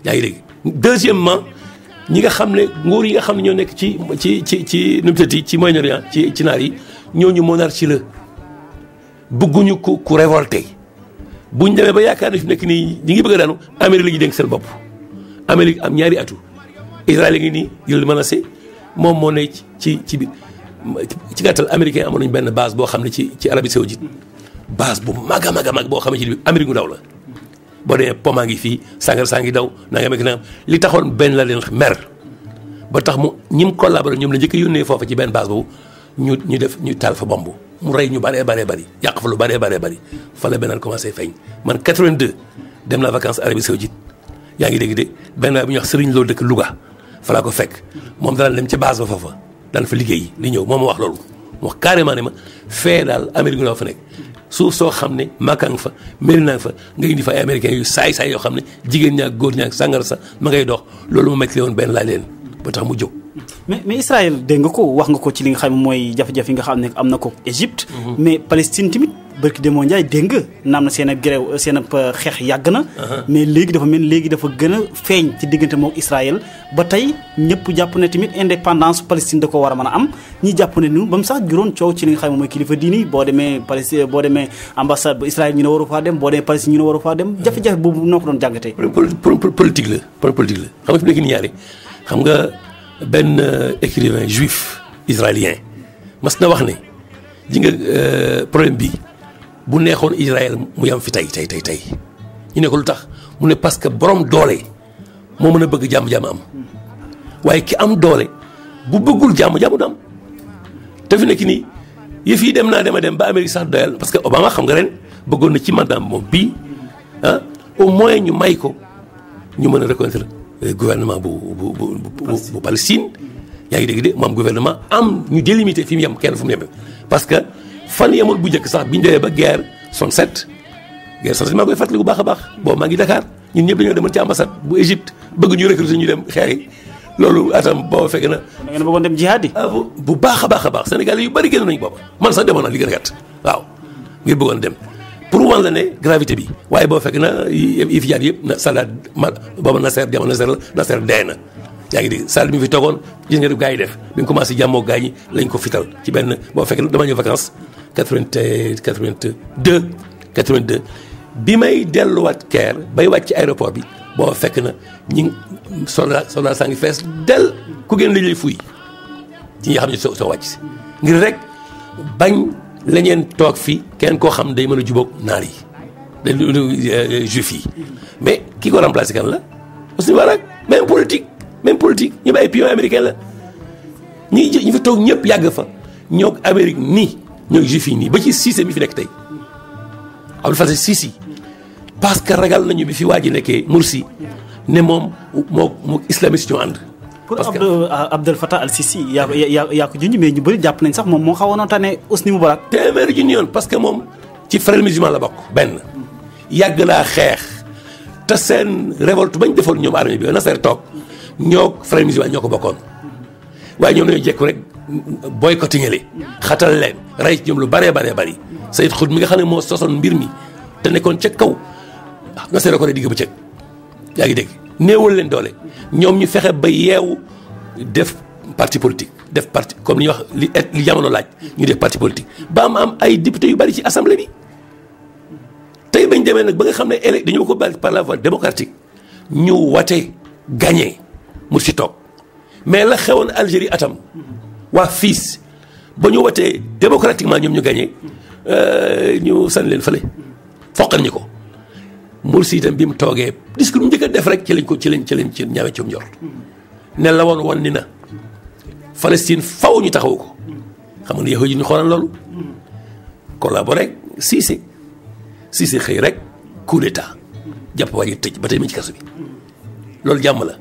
yaa ngi dégg. deuxièmement ñi nga xam ne nguur yi nga xam ne ñoo nekk ci nu mu tëddee ci Moyen-Orient ci naar yi ñooñu monarchie la bëgguñu ku révolté buñ demee ba yaakaar ne fi nekk nii ñi ngi bëgg a daanu Amérique la ñuy dénk seen bopp. Amérique am ñaari atu Israël ngi nii jël menacé moom moo ne ci biir ci gàttal américain amoon nañu benn base boo xam ne ci Arabie Saoudite base bu mag a mag boo xam ne ci biir Amérique gu daw la boo demee poma ngi fii sàngar saa ngi daw naa nga mekk na li taxoon benn la leen mer ba tax mu ñi mu collaboré ñoom la njëkk a yónnee foofu ci benn base boobu ñu taal fa bomb mu rey ñu bëree bëri yàq fa lu bëree bëri fa la beneen commencé feeñ man 82 dem naa vacances Arabie Saoudite yaa ngi dégg de benn waay bu ñuy wax Serigne Lo dëkk Louga fa laa ko fekk moom daan dem ca base ba foofa daan fa liggéey li ñëw moom ma wax loolu mu wax carrément ne ma fee daal Amérique du Nord fa nekk suuf soo xam ne Makka nga fa Medina nga fa nga indi fa ay américains yu saay-saay yoo xam ne jigéen ñaak góor ñaak sàngara sa ma ngay dox loolu mu métti woon benn laa leen ba tax mu jóg. mais Israël dégg nga ko wax nga ko ci li nga xam ne mooy jafe-jafe yi nga xam ne am na ko Égypte. mais Palestine tamit barki Demba Ndiaye dégg nga naam na seen ab grève seen ab xeex yàgg na. mais léegi dafa mel léegi dafa gën a feeñ ci diggante moom Israël ba tey ñëpp jàpp ne tamit indépendance Palestine da ko war a mën a am ñi jàpp ne ni ba mu sax juróon coow ci li nga xam ne mooy kilifa diini boo demee Palestine boo demee ambassade bu Israël ñu ne waru faa dem boo demee Palestine ñu ne waru faa dem jafe-jafe boobu noo ko doon jàngatee. politique la politique la xam nga fi nekk nii ñaare xam nga benn écrivain juif israélien mas na wax ne ji nga problème bi bu neexoon Israël mu yam fi tey ñu ne ko lu tax mu ne parce que borom doole moo mën a bëgg jàmm am waaye ki am doole bu bëggul jàmm du am te fi nekk nii yëf yi dem ba Amérique sax doyal parce que Obama xam nga ren bëggoon na ci mandat moom bii au moins ñu may ko ñu mën a reconnaître gouvernement bu Palestine yaa ngi dégg de moom gouvernement am ñu délimité fi mu yem kenn fu mu yem parce que fan yemul bu njëkk sax bi ñu demee ba guerre 67 maa koy fàttali bu baax a baax boobu maa ngi Dakar ñun ñëpp dañoo demoon ci ambassade bu Égypte bëgg ñu recruter ñu dem xeex yi loolu atam booba fekk na. da ngeen bëggoon dem jihaad yi. bu baax a baax Sénégalais yu bari génn nañu booba man sax demoon naa li gën a gàtt waaw ngir bëggoon dem pour wan la ne gravité bi waaye boo fekk na yi fi jaar yëpp na Sadat booba Nasser jamono Nasser dee na yaa ngi dégg Sadat mi fi toogoon gis nga gaa yi def bi ñu commencé jàmmoo gaa ñi lañ ko fital ci benn boo fekk dama ñëw vacances 82 bi may delluwaat Caire bay wàcc ci aéroport bi boo fekk na ñi soldat saa ngi fees del ku génn lañ lay fuy ci ñi xam ne soo wàcc si ngir rek bañ la ñeen toog fii kenn koo xam day mën a jubóog naar yi dañ juif yi mais ki ko remplacé kan la aussi war même politique ñu ay pion américain la ñi fi toog ñëpp yàgg fa ñoo Amérique nii ñoo juif yi nii ba ci Cissé mi fi nekk tey Abdel Fattah Sisi parce que ragal nañu bi fi waa ji nekkee Mursi ne moom moo islamiste ñoo ànd. pour Abdel Fattah al Sisi yaa ko junj mais ñu bëri jàpp nañ sax moom moo xawoon a tane Hosni Moubarak. téeméeri junni yoon parce que moom ci frères musulmans la bokk benn yàgg laa xeex te seen révolte bañ defoon ñoom armée bi Nasser toog ñoo frères musulmans ñoo ko bokkoon waaye ñoom dañoo jekku rek boycotté leen xatal leen rey ci ñoom lu bëree bëri Saïd Khoud mi nga xam ne moo sosoon mbir mi te nekkoon ca kaw Nasser ko ne digg ba cëg yaa ngi dégg néewal leen doole ñoom ñu fexe ba yeewu def parti politique def parti comme li ñuy wax li jamono laaj ñu def parti politique ba am ay député yu bari ci assemblée bi tey bañ demee nag ba nga xam ne dañoo ko bari par la voie démocratique ñu wate gagné mu si toog mais la xewoon Algérie atam waa FIS ba ñu watee démocratiquement ñoom ñu gagné ñu sànni leen fële foqal ñu ko Mursi itam bi mu toogee discours mu njëkk a def rek ci lañ ñaawee ci njort ne la woon ni na Palestine faw ñu taxawu ko xam nga yahudi ñu xoolaan loolu collaboré rek Cissé xëy rek coup d'état jàpp waa ji tëj ba tey mi ci kaso bi loolu jàmm la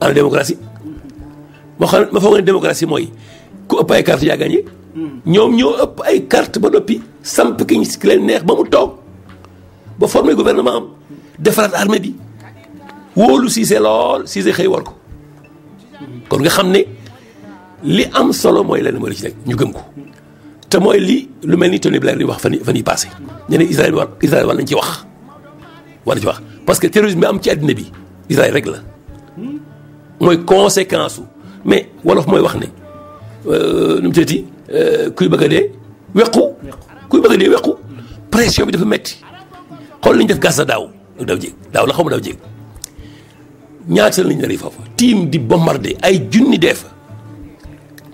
en démocratie ma foog ne démocratie mooy ku ëpp ay carte yaa gagné ñoom ñoo ëpp ay carte ba noppi samp ki leen neex ba mu toog ba formé gouvernement am defaraat armée bi wóolu Cissé lool Cissé xëy war ko kon nga xam ne li am solo mooy lenn mooy li ci nekk ñu gëm ko te mooy li lu mel ni Tony Blair di wax fan yi passé ñu ne Israël war nañ ci wax parce que terrorisme bi am ci àddina bi Israël rek la mooy conséquence su mais wolof mooy wax ne nu mu teeti kuy bëgg a dee wequ pression bi dafa metti xool li ñu def Gaza daaw la xaw ma daaw jéeg ñaata lañ rey foofu tiim di bombardé ay junni dee fa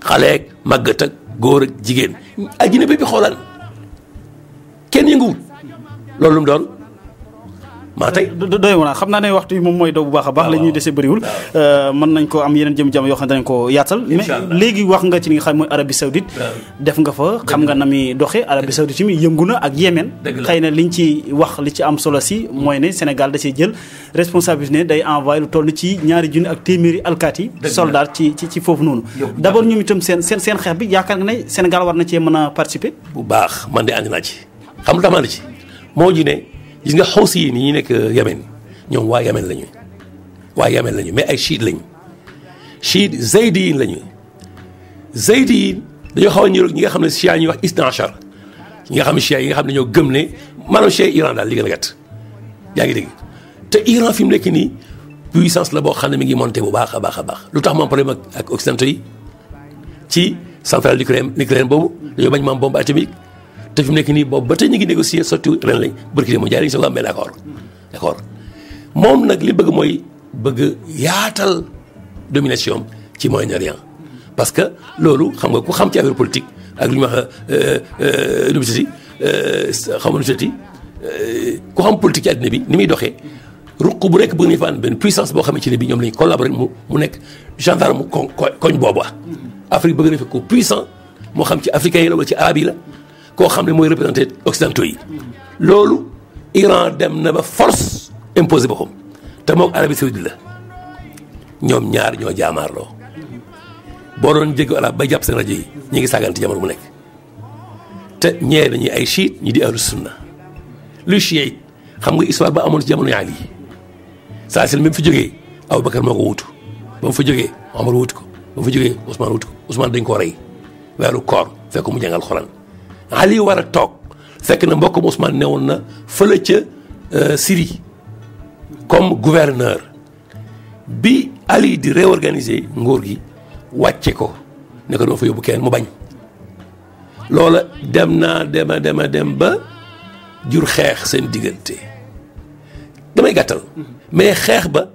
xale ak màggat ak góor ak jigéen àddina bi xoolaan kenn yënguwul loolu lu mu doon maa tey doy ma xam naa ne waxtu yi moom mooy daw bu baax a baax la ñuy dese bëriwul mën nañ ko am yeneen jëm-jam yoo xam ne dañ ko yaatal mais léegi wax nga ci li nga xam mooy Arabie Saoudite def nga fa xam nga na mi doxee Arabie Saoudite mi yëngu na ak Yémen xëy na liñ ci wax li ci am solo si mooy ne Sénégal da see jël responsabilité ne day envoyé lu toll ni ci 200 junni ak téeméeri alkaati soldat ci foofu noonu d'abord ñoom itam seen xeex bi yaakaar nga ne Sénégal war na cee mën a participer bu baax man de ànd naa ci xam lu tax ma ànd ci moo ji ne gis nga Houthi yi ñi nekk Yémen ñoom waa Yémen lañu mais ay chiite lañu chiite zaydiyin lañu zaydiyin dañoo xaw a ñëw ñi nga xam ne chia ñuy wax Isna Achar ñi nga xam ne chia yi nga xam ne ñoo gëm ne maanaam chia Iran daal li gën a gàtt yaa ngi dégg te Iran fi mu nekk nii puissance la boo xam ne mi ngi monté bu baax a baax a baax lu tax moom problème ak occidentaux yi ci centrale nucléaire boobu dañoo bañ maam bombe atomique te fi mu nekk nii boobu ba tey ñu ngi négocier sotti ren lañ bërki mu jaay lañ soog am benn d'accord moom nag li bëgg mooy bëgg yaatal domination ci Moyen-Orient parce que loolu xam nga ku xam ci affaire politique ak lu ñuy wax ku xam politique ci àddina bi ni muy doxee ruq bu nekk bëgg nañu fa am benn puissance boo xamante ne bi ñoom lañu collaborer mu nekk gendarme koñ boobu Afrique bëgg na fi ko puissant moo xam ci africains yi la wala ci arabes yi la koo xam ne mooy représenté occidentaux yi loolu Iran dem na ba force imposé boppam te moom Arabie Saoudite la ñoom ñaar ñoo jaamaarloo boo doon jéggi arab ba jàpp seen rajo yi ñu ngi saagante jamono bu nekk te ñee dañuy ay chiite ñi di ahlu sunna lu chiite xam nga histoire ba amoon ci jamono Ali saa si même fi jógee Aboubacar moo ko wutu ba mu fa jógee Omar wutu ko ba mu fa jógee Ousmane wutu ko Ousmane dañ koo rey weeru koor fekk mu jàngal Xuraan Ali war a toog fekk na mbokkam Ousmane newoon na fële ca Syrie comme gouverneur bi Ali di réorganiser nguur gi wàcce ko ne ko dama fa yóbbu kenn mu bañ loola dem ba jur xeex seen diggante damay gàttal mais xeex ba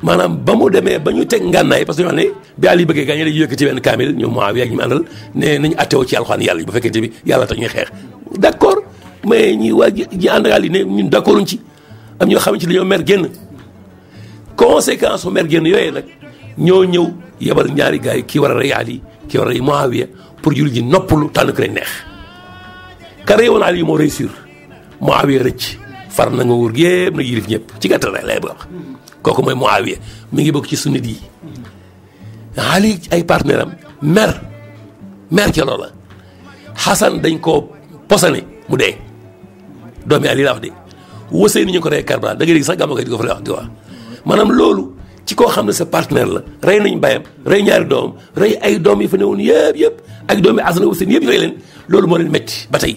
maanaam ba mu demee ba ñu teg ngànnaay parce que ñu wax ne bi Ali bëggee gaañ dañuy yëkkati benn kaamil ñoom Muawiya ak ñi mu àndal ne nañu attewoo ci alxuraan yàlla bu fekkente bi yàlla tax ñuy xeex d'accord mais ñi ànd ak Ali ne ñun d'accorduñ ci am ñoo xamante ne dañoo mer génn conséquence su mer génn yooyee nag ñoo ñëw yebal ñaari gars yi kii war a rey Ali kii war a rey Muawiya pour jullit ji noppalu tànn ku leen neex ka reyoon Ali moo réussir Muawiya rëcc far na nga wóor gi yëpp na yilif ñëpp ci gàttal rek lay wax kooku mooy Muawiya mi ngi bokk ci sunnit yi Ali ay partenaire am mer ca loola Hassan dañ koo posane mu dee doomi Ali la wax de wësee ni ñu ko rey Karbala da ngay dégg sax gàmmu koy di ko fa lay wax di wax maanaam loolu ci koo xam ne sa partenaire la rey nañ bayam rey ñaari doomam rey ay doom yi fa newoon yëpp ak doomi Hassan Hussein yëpp rey leen loolu moo leen metti ba tey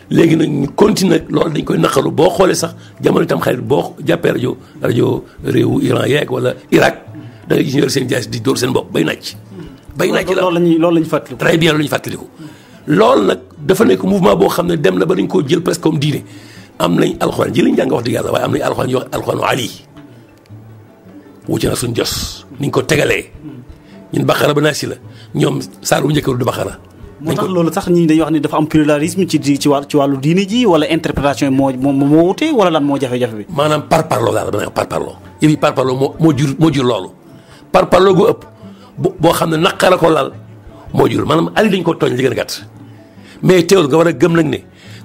léegi nag ñu continuer loolu dañ koy naqaru boo xoolee sax jamono itam xarit boo jàppee rajo réewu Iran yeeg wala Irak da ngay gis ñu yor seen jaas di dóor seen bopp bay nàcc la loolu lañu fàttaliku très bien loolu lañu fàttaliku loolu nag dafa nekk mouvement boo xam ne dem na ba dañ koo jël presque comme diine am nañ alxuraan ji lañ jàng wax dëgg yàlla waaye am nañ alxuraan yoo alxuraanu Ali wuute na suñ jos niñ ko tegalee ñun Baqara ba Naasi la ñoom saar bu njëkk du Baqara moo tax loolu sax ñi dañuy wax ni dafa am pluralisme ci wàllu diine ji wala interprétation moo wute wala lan moo jafe-jafe bi maanaam parparloo daal dama ne parparloo yëf yi parparloo moo jur loolu parparloo gu ëpp boo xam ne naqara ko lal moo jur maanaam Ali dañ ko tooñ li gën a gàtt mais teewul nga war a gëm nag ne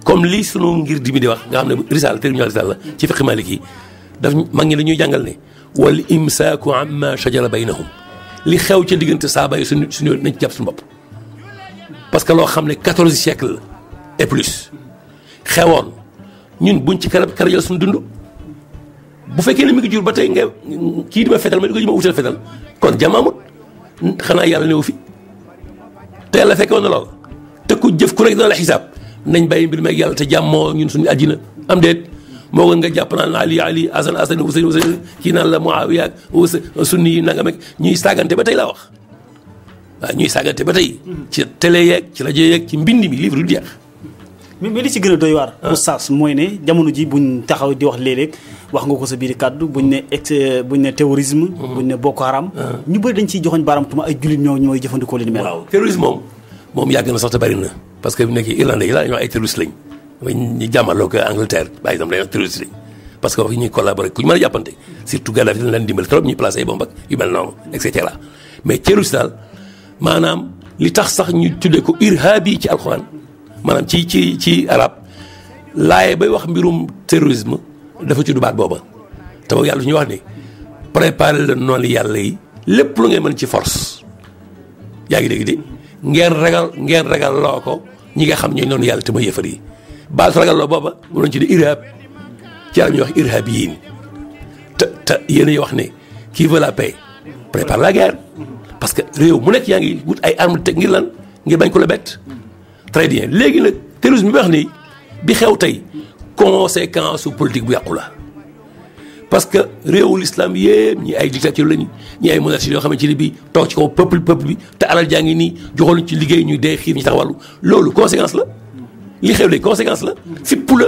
comme lii sunu ngir di mi di wax nga xam ne risaal te ñu risaal la ci fiqi maliki daf mag ñi dañuy jàngal ne wal imsaaku amma shajara baynahum li xew ca diggante saaba yi suñu nañ ci jàpp suñu bopp parce que loo xam ne 14 siècle et plus xewoon ñun buñ ci karajal suñu dund bu fekkee ne mi ngi jur ba tey nga kii di ma fetal ma di ko ji ma wutal fetal kon jamaamut xanaa yàlla newu fi te yàlla fekke woon na lool te ku jëf ku rek dana la xisaab nañ bàyyi mbir meeg yàlla te jàmmoo ñun suñu àddina am déet moo gën nga jàpp naan Ali Hasan Husayn kii naan la Muawiya ak sunni yi nanga meg ñuy saagante ba tey laa wax waaw ñuy saagante ba tey ci télé yeeg ci rajo yeeg ci mbind mi livre du jeex mais li ci gën a doy waar oustaz mooy ne jamono ji buñ taxaw di wax léeg-léeg wax nga ko sa biir kàddu buñ ne terrorisme buñ ne Boko Haram ñu bëri dañ ciy joxoñ baaraam tuma ay jullit ñooy jëfandikoo li ni mel waaw terrorisme moom yàgg na sax te bari na parce que bu nekkee Irlandais yi la ñoo ay terroristes lañ ñu jàmmaloo ko Angleterre par exemple dañoo terroriste parce que wax ñuy collaborer ku ñu mën a jàppante surtout Gaddafi dañ leen dimbali trop ñuy placé ay bomb ak yu mel noonu et cetera mais terroriste daal maanaam li tax sax ñu tuddee ko irhabi ci alxuraan maanaam ci arab laaye bay wax mbirum terrorisme dafa tudd baat booba te boobu yàlla ñu wax ni préparer la noonu yàlla yi lépp lu ngeen mën ci force yaa ngi dégg de ngeen ragal loo ko ñi nga xam ñooy noonu yàlla te ma yëfar yi baat ragal loo booba mu doon ci di irhab ci yàlla ñuy wax irhabiyin te yéen a wax ne qui veut la paix prépare la guerre parce que réew mu nekk yaa ngi wut ay armes teg ngir lan ngir bañ ko la bett très bien léegi nag terrorisme bi wax nii bi xew tey conséquence su politique bu yàqu la parce que réewu l'islam yëpp ñi ay dictature lañu ñi ay monarchie yoo xamante ne bii toog ci kaw peuple bi te alal jaa ngi nii joxoon ci liggéey ñuy dee xiif ñu taxawàllu loolu conséquence la li xew léegi conséquence la fippu la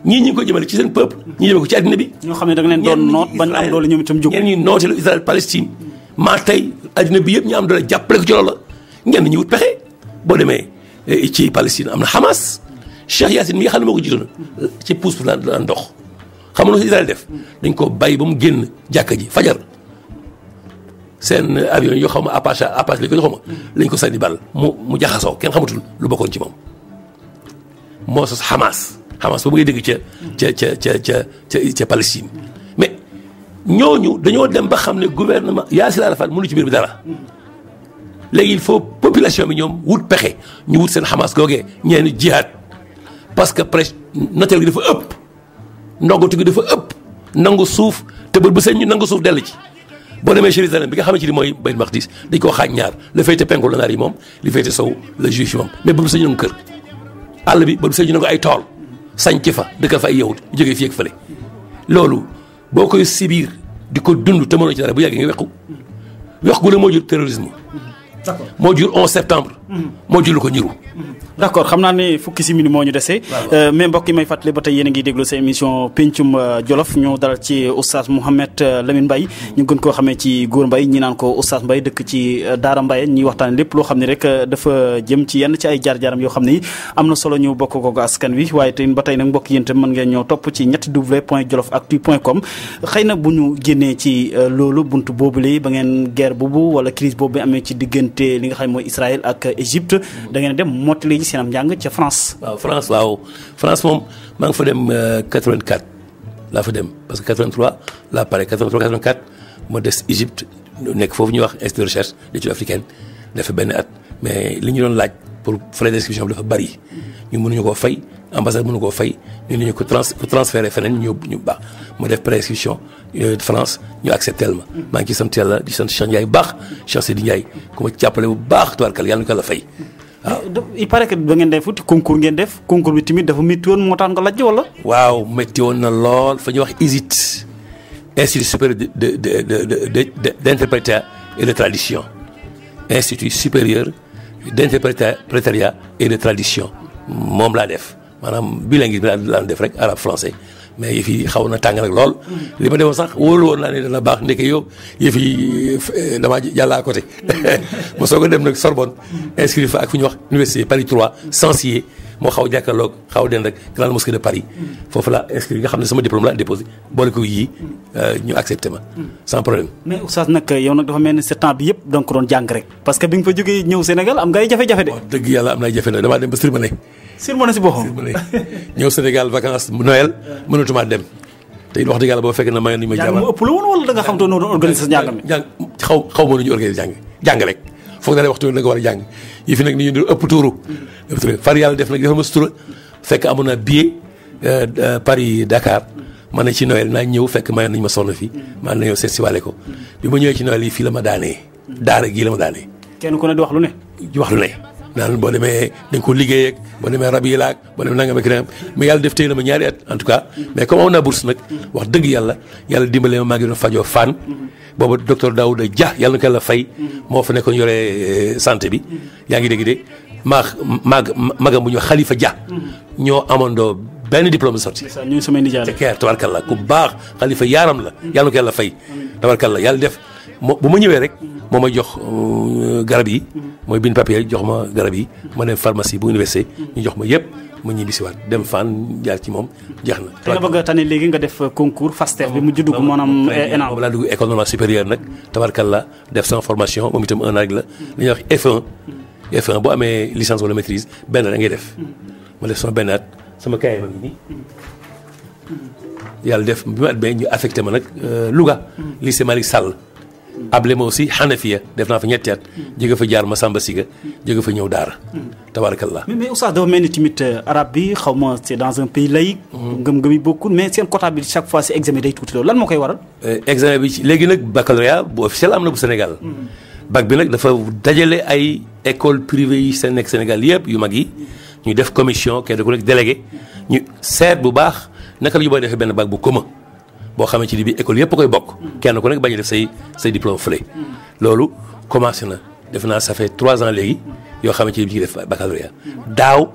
ñii ñi ngi ko jëmale ci seen peuple ñii jëmale ko ci àddina bi. ñoo xam ne da nga leen doon noot bañ am doole ñoom itam jóg. ñenn ñi noote la Israël Palestine maa tey àddina bi yëpp ñu am doole jàppale ko ci loolu la ñenn ñi wut pexe boo demee ci Palestine am na Hamas Cheikh Yacine mi nga xam ne moo ko jiitoon ci pousse pour la ndox xam nga lu Israël def dañ ko bàyyi ba mu génn jàkka ji fajar seen avion yoo xam ne Apache lañ ko joxoon lañ ko sànni bal mu jaxasoo kenn xamatul lu bokkoon ci moom moo sos Hamas ba ngay dégg ca Palestine mais ñooñu dañoo dem ba xam ne gouvernement Yaasir Arafat mënu ci biir bi dara léegi il faut population bi ñoom wut pexe ñu wut seen Hamas googee ñeeni jihaad parce que presque notel gi dafa ëpp ndongatu gi dafa ëpp nangu suuf te bët bu seen ñu nangu suuf dell ci boo demee Jérusalem bi nga xamante ni mooy Baytul Maqdis dañ koo xaaj ñaar la féete penku la naar yi moom li féete sow la juif yi moom mais bët bu seen ñu nangu kër àll bi bët bu seen ñu nangu ay tool sañ ci fa dëkkal fa ay yahud jógee fii ak fële loolu boo koy sibiir di ko dund te mënoo ci dara bu yàggee nga weq gu ne moo jur terrorisme d'accord moo jur 11 septembre moo jur lu ko ñiru d'accord xam naa ne fukki simili moo ñu dese mais mbokk yi may fàttali ba tey yéen a ngi déglu sa émission pencum Jolof ñu dalal ci oustaz Mouhamed Lamine Mbaye ñu gën koo xamee ci Góor Mbaye ñi naan ko oustaz Mbaye dëkk ci Daara Mbaye ñuy waxtaan lépp loo xam ne rek dafa jëm ci yenn ci ay jaar-jaaram yoo xam ne am na solo ñu bokk ko askan wi waaye tey ba tey nag mbokk yéen tam mën ngeen ñëw topp ci www.jolofactu.com xëy na bu ñu génnee ci loolu buntu boobule ba ngeen guerre boobu wala crise boobu amee ci diggante li nga xam mooy Israël ak Égypte da ngeen dem mottali ci seenam njàng ca France. France moom maa ngi fa dem 84 laa fa dem parce que 83 laa pare 84 ma des Égypte nekk foofu ñuy wax institut de recherche d'études africaines dafa benn at mais li ñu doon laaj pour frais d'inscription bi dafa bari ñu mënuñu koo fay ambassade mënu koo fay ñu ne ñu ko transféré feneen ñu baax ma def préinscription France ñu accepté ma. maa ngi ci sant yàlla di sant Cheikh Ndiaye bu baax Cheikh Sidi Ndiaye ku ma jàppale bu baax tubaarkal yàlla na ko yàlla fay. waaw il paraît que da ngeen def concours ngeen def concours bi tamit dafa métti woon moo tax nga lajj wala. waaw métti woon na lool fa ñuy wax ISIT Institut supérieur d'interprétariat et de tradition Institut supérieur d'interprétariat et de tradition moom laa def maanaam bilingue bi laa def rek arabe français mais yëf yi xaw na tàng nag lool li ma demoon sax wóolu woon naa ne dana baax ndeke yow yëf yi damaa jàllaa côté ma soog a dem nag Sorbonne inscrit fa ak fu ñuy wax université Paris 3 Censier moo xaw jàkkaarloog xaw den rek grande mosquée de Paris foofu la inscrit nga xam ne sama diplôme la déposé boole ko yii ñu accepté ma sans problème. mais oustaz nag yow nag dafa mel ni 7 ans bi yëpp da nga ko doon jàng rek parce que bi nga fa jógee ñëw Sénégal am nga ay jafe-jafe de. wax dëgg yàlla am na ay jafe nag damaa dem ba Sirmane si boppam ñëw Sénégal vacances Noël mënatuma dem te it wax dëgg yàlla boo fekk na mayoon nañu ma jàmm mu ëpp la woon wala da nga xam te noo doon organiser sa njàng mi xaw ma nu ñu organiser jàng rek foog naa ne waxtu da nga war a jàng yi fi nag ni ñu ëpp tuuru far yàlla def nag dafa ma sutura fekk amoon naa billet Paris Dakar ma ne ci Noël naa ñëw fekk mayoon nañu ma soxna fii maa na ñëw seet si wàlle ko bi ma ñëwee ci Noël yi fii la ma daanee daara gii la ma daanee kenn ku ne di wax lu ne naan boo demee dañ ko liggéey ak boo demee rab yi laag boo demee nangam ak nangam mais yàlla def téye na ma ñaari at en tout cas mais comme amoon naa bourse nag wax dëgg yàlla dimbale ma maa ngi doon fajoo Fann boobu docteur Daouda Dia yàlla na ko yàlla fay moo fa nekkoon yore santé bi yaa ngi dégg de magam bu ñu wax Khalifa Dia ñoo amandoo benn diplôme sorti ñu samay nijaay te keer tabarkalla ku baax Khalifa yaaram la yàlla na ko yàlla fay tabarkalla yàlla def bu ma ñëwee rek moo may jox garab yi mooy bind papier jox ma garab yi ma dem pharmacie bu université ñu jox ma yëpp ma ñibbisiwaat dem Fann jaar ci moom jeex na. te nga bëgg a tane léegi nga def concours FASTEF bi mujj dugg maanaam ENAM. moom laa dugg école normale supérieure nag tabarkalla def sama formation moom itam un an la li ñuy wax F1. F1 boo amee licence wala maîtrise benn da ngay def. ma def sama benn at sama kaay ma ngi nii. yàlla def bi ma at bee ñu affecté ma nag Louga. lycée Malick Sall. able ma aussi Hanafiya def naa fa ñetti at. jóge fa jaar Massamba Siga jóge fa ñëw Daara. tabarakallah. mais oustaz dafa mel ni tamit arabe bi xaw ma c'est dans un pays laïque. ngëm-ngëm yi bokkul mais seen quota bi chaque fois si examen day tuuti loolu lan moo koy waral. examen bi léegi nag baccalauréat bu officiel am na bu Sénégal. bac bi nag dafa dajale ay école privée yi seen nekk Sénégal yëpp yu mag yi ñu def commission kenn ku nekk délégué ñu seet bu baax naka la ñu booy defee benn bac bu commun boo xamante ni bii école yëpp a koy bokk. kenn ku nekk bañ a def say diplôme fële. loolu commencé na def naa ça fait 3 ans léegi yoo xamante ni bii ñu def baccalauréat daaw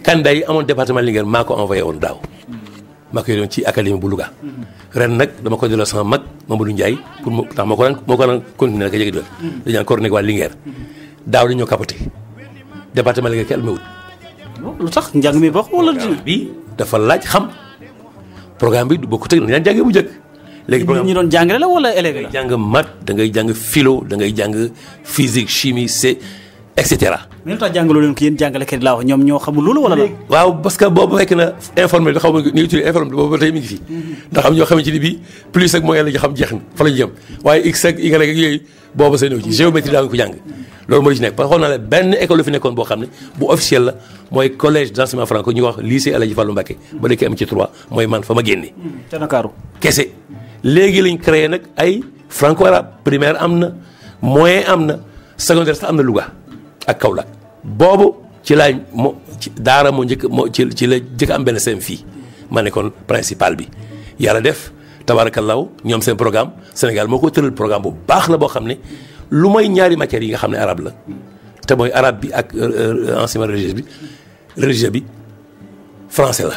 candidat yi amoon département Linguère maa ko envoyé woon daaw. maa ko yoroon ci académie bu Louga ren nag dama ko delloo sama mag Mamadou Ndiaye pour mu ndax moo ko daan continuer nag a jege doon. dañu naan coordonné waa Linguère daaw dañoo capoté département Linguère kenn amewut. lu tax njàng mi baax wala. bi dafa laaj xam programme bi du bokkut ak dañu daan jàngee bu njëkk. léegi programme ñi doon jàngale la wala élève la. da ngay jàng maths da ngay jàng philo da ngay jàng physique chimie et cetera. mais lu tax jàngaloo leen ko yéen jàngalekat yi laa wax ñoom ñoo xamul loolu wala la. waaw parce que boobu fekk na informel bi xaw ma ni utile informel boobu ba tey mi ngi fi. ndax am ñoo xamante ni bii plus ak moyen la ñu xam jeex na fa la ñu jëm waaye x ak y ak yooyu boobu sa ñëw ci géométrie daa ko jàng. loolu moo di ci nekk parce que xool naa la benn école la fi nekkoon boo xam ne bu officiel la mooy collège d'enseignement franco ñu wax lycée El Hadji Fallou Mbacké ba dëkk am ci 3 mooy man fa ma génne. ca Ndakaaru. kese léegi lañ créé nag ay franco arabe primaire am na moyen am na secondaire sax am na Louga ak Kaolack boobu ci laa ci daara moo njëkk ci la njëkk am benn CEM fii ma nekkoon principal bi yàlla def tabarakallahu ñoom seen programme Sénégal moo ko tëral programme bu baax la boo xam ne lu mooy ñaari matières yi nga xam ne arabe la te mooy arabe bi ak enseignement religieux bi français la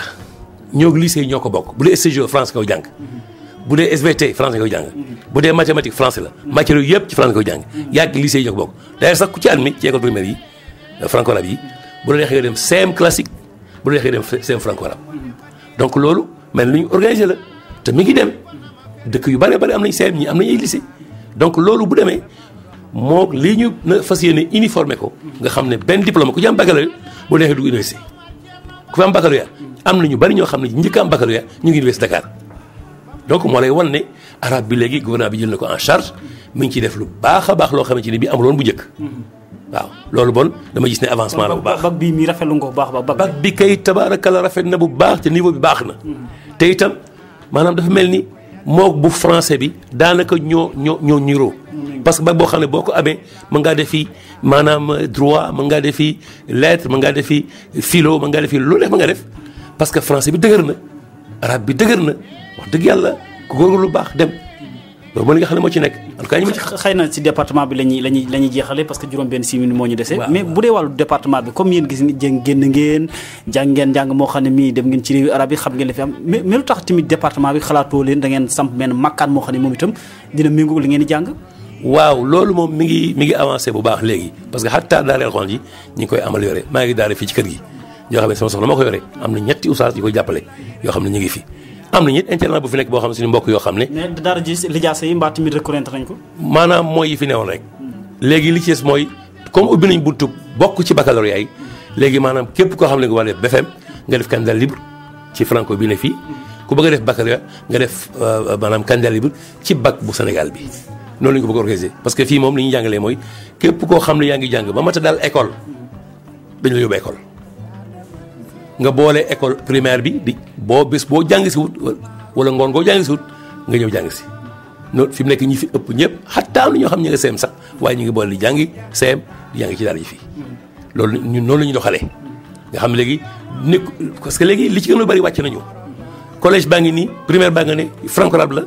ñoo lycée yi ñoo ko bokk bu dee STGO français koy jàng bu dee SVT français koy jàng bu dee mathématique français la matières yooyu yëpp ci français koy jàng yàgg lycée yi ñoo ko bokk d'ailleurs sax ku ci admis ci école primaire yi franco arabe yi bu la neexee nga dem CM classique bu la neexee nga dem CM franco arabe donc loolu mel lu ñu organisé la te mi ngi dem dëkk yu bari bari am nañ CM ñi am nañ ay lycée donc loolu bu demee moo lii ñu na fas yéene uniformé ko nga xam ne benn diplôme ku ci am baccalauréat bu neexee dugg université ku fi am baccalauréat am na ñu bari ñoo xam ne njëkk am baccalauréat ñu ngi université Dakar donc moo lay wan ne arabe bi léegi gouvernement bi jël na ko en charge mi ngi ciy def lu baax a baax loo xamante ni bi amuloon bu njëkk waaw loolu bon dama gis ne avancement la bu baax bac bii mi rafetlu nga ko bu baax ba bac bi kay tabaarakalla rafet na bu baax te niveau bi baax na te itam maanaam dafa mel ni mook bu français bi daanaka ñoo ñiroo parce que bac boo xam ne boo ko amee mën ngaa def fi maanaam droit mën ngaa def fi lettre mën ngaa def fi philo mën ngaa def fi loolu def mën nga def parce que français bi dëgër na arabe bi dëgër na wax dëgg yàlla ku góorgóorlu lu baax dem loolu mooy li nga xam ne moo ci nekk en tout cas ñu ma ci xëy na si département bi lañuy jeexale parce que juróom benn 6 minutes moo ñu dese mais bu dee wàllu département bi comme yéen gis génn ngeen jàng moo xam ne mii dem ngeen ci réewu arab yi xam ngeen li fi am mais lu tax tamit département bi xalaatoo leen da ngeen samp benn makkaan moo xam ne moom itam dina méngoo li ngeen di jàng waaw loolu moom mi ngi avancé bu baax léegi parce que xataa daara alxuraan ji ñu ngi koy amélioré maa ngi daara fii ci kër gi yoo xam ne sama soxna moo ko yore am na ñetti oustaz yu koy jàppale yoo xam ne ñu ngi fi am na ñit internat bu fi nekk boo xam ne suñu mbokk yoo xam ne mais daara ji lijaasa yi mbaa tamit reconnaître nañ ko maanaam mooy yi fi newoon rek léegi li ci des mooy comme ubbi nañ buntu bokk ci baccalauréat yi léegi maanaam képp koo xam ne nga war a def BFM nga def candidat libre ci franco bi ne fii ku bëgg a def baccalauréat nga def maanaam candidat libre ci bac bu Sénégal bi noonu la ñu ko bëgg a organiser parce que fii moom li ñuy jàngalee mooy képp koo xam ne yaa ngi jàng ba mata daal école dañu la yóbbu école nga boole école primaire bi di boo bés boo jàng si wut wala ngoon ngoo jàng si wut nga ñëw jàng si noonu fi mu nekk ñi fi ëpp ñëpp xataa am na ñoo xam ne ñu nga CM sax waaye ñu ngi boole di jàngi CM di jàngi ci daara ji fii loolu ñun noonu la ñu doxalee nga xam léegi nekk parce que léegi li ci gën a bëri wàcc nañu collège baa ngi nii primaire baa nga ne franco arabe la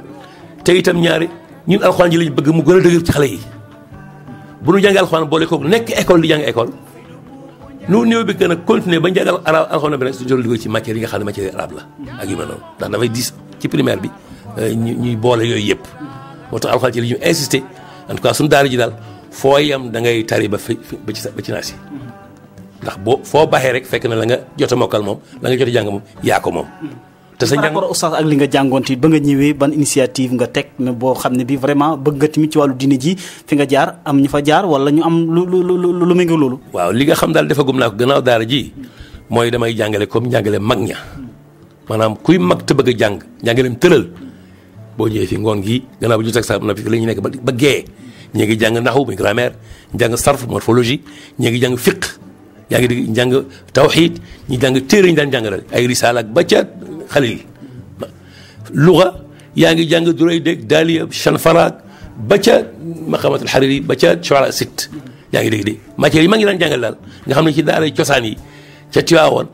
te itam ñaari ñun alxuraan ji lañ bëgg mu gën a dëgër ci xale yi bu ñu jàngee alxuraan boole ko nekk école di jàng école nu néew bi gën a continuer ba jàngal alxuraan bi nag su jël dugal ci matière yi nga xam ne matière arabe la ak yu mel noonu ndax dafay dis ci primaire bi ñuy boole yooyu yëpp moo tax alxuraan ci li ñu insister en tout cas suñu daara ji daal foo yam da ngay tari ba ci naas yi ndax boo foo baaxee rek fekk na la nga jot a mokkal moom la nga jot a jàng moom yaa ko moom. te sa par rapport oustaz ak li nga jàngoon ti ba nga ñëwee ban initiative nga teg mais boo xam ne bi vraiment bëgg nga tamit ci wàllu diine ji fi nga jaar am ñu fa jaar wala ñu am lu méngoo loolu. waaw li nga xam daal defagum naa ko gannaaw daara ji mooy damay jàngale comme njàngale mag ña maanaam kuy mag te bëgg a jàng njàngaleem tëral boo ñëwee fi ngoon gi gannaaw ba ñu teg sax na fi la ñu nekk ba gee ñii ngi jàng naxu muy grammaire jàng sarf morphologie ñii ngi jàng fiqh yaa ngi di jàng tawxiid ñi jàng téere ñu daan jàngal ay risaala ak ba ca xalil luga yaa ngi jàng duray dégg daaliya chanfaraak ba ca maqamatul hariri ba ca shuara sit yaa ngi dégg de matières yi ma ngi daan jàngal daal nga xam ne ci daara cosaan yi ca Tiwaawoon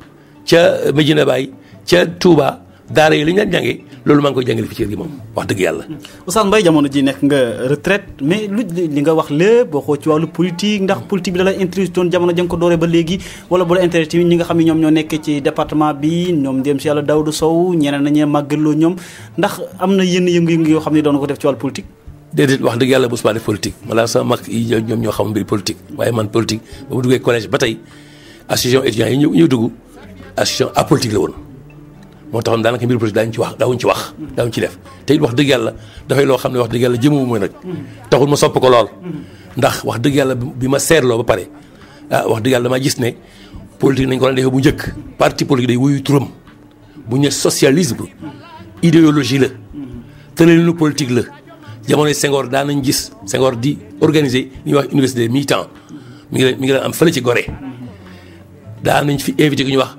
ca Medina Baye ca Touba daara yi li ñu daan jàngee loolu maa ngi koy jàngale fi ci kër gi moom wax dëgg yàlla. Oustaz Mbaye jamono ji nekk nga retraite mais li nga wax lépp waxoo ci wàllu politique ndax politique bi da lay intéressé doon jamono jëm ko dooree ba léegi wala bu la intéressé ñi nga xam ne ñoom ñoo nekk ci département bi ñoom dem si yàlla Daouda Sow ñeneen nañee màggaloo ñoom ndax am na yenn yëngu-yëngu yoo xam ne doon ko def ci wàllu politique. déedéet wax dëgg yàlla mosuma def politique malaa sama mag yi ñoom ñoo xam mbiri politique waaye man politique ba mu duggee collège ba tey association étudiants yi ñu dugg association apolitique la woon moo taxoon daanaka mbiru politique daawuñ ci wax ci def te it wax dëgg yàlla dafay loo xam ne wax dëgg yàlla jëmuma mooy nag taxul ma sopp ko lool ndax wax dëgg yàlla bi ma seetloo ba pare wax dëgg yàlla damaa gis ne politique nañ ko daan defee bu njëkk parti politique day wuyu turam bu ñu socialisme idéologie la tëralinu politique la jamonoy Senghor daan nañ gis Senghor di organiser li ñuy wax université mi-temps mi ngi leen am fële ci Gorée daan nañ fi invité ku ñuy wax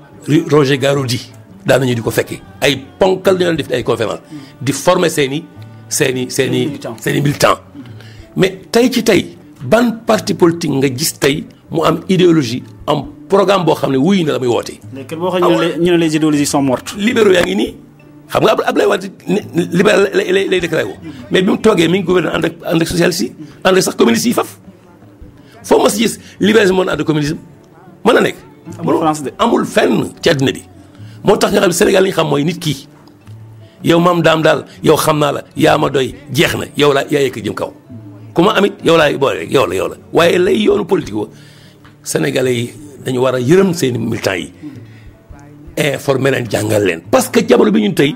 Roger Garaudy daan nañu di ko fekkee ay ponkal ñu def ay conférence di former seen i militants mais tey ci tey ban parti politique nga gis tey mu am idéologie am programme boo xam ne wuyu na la muy woote. léegi boo xam ñu ne les idéologies sont mortes. libéraux yaa ngi nii xam nga Abdoulaye Wade libéral lay déclaré woo mais bi mu toogee mi ngi gouverné ànd ak socialiste yi ànd ak sax communiste yi faf foo ma si gis libéralisme mën ànd ak communisme mën a nekk. amul France de amul fenn ci àddina bi. moo tax nga xam ne Sénégal li ñu xam mooy nit kii yow maam daam daal yow xam naa la yaa ma doy jeex na yow laa yaa yëkk jëm kaw ku ma amit yow laa boole rek yow la waaye lay yoonu politique wa Sénégalais yi dañu war a yërëm seen militants yi informer leen jàngal leen. parce que jamono bi ñun tey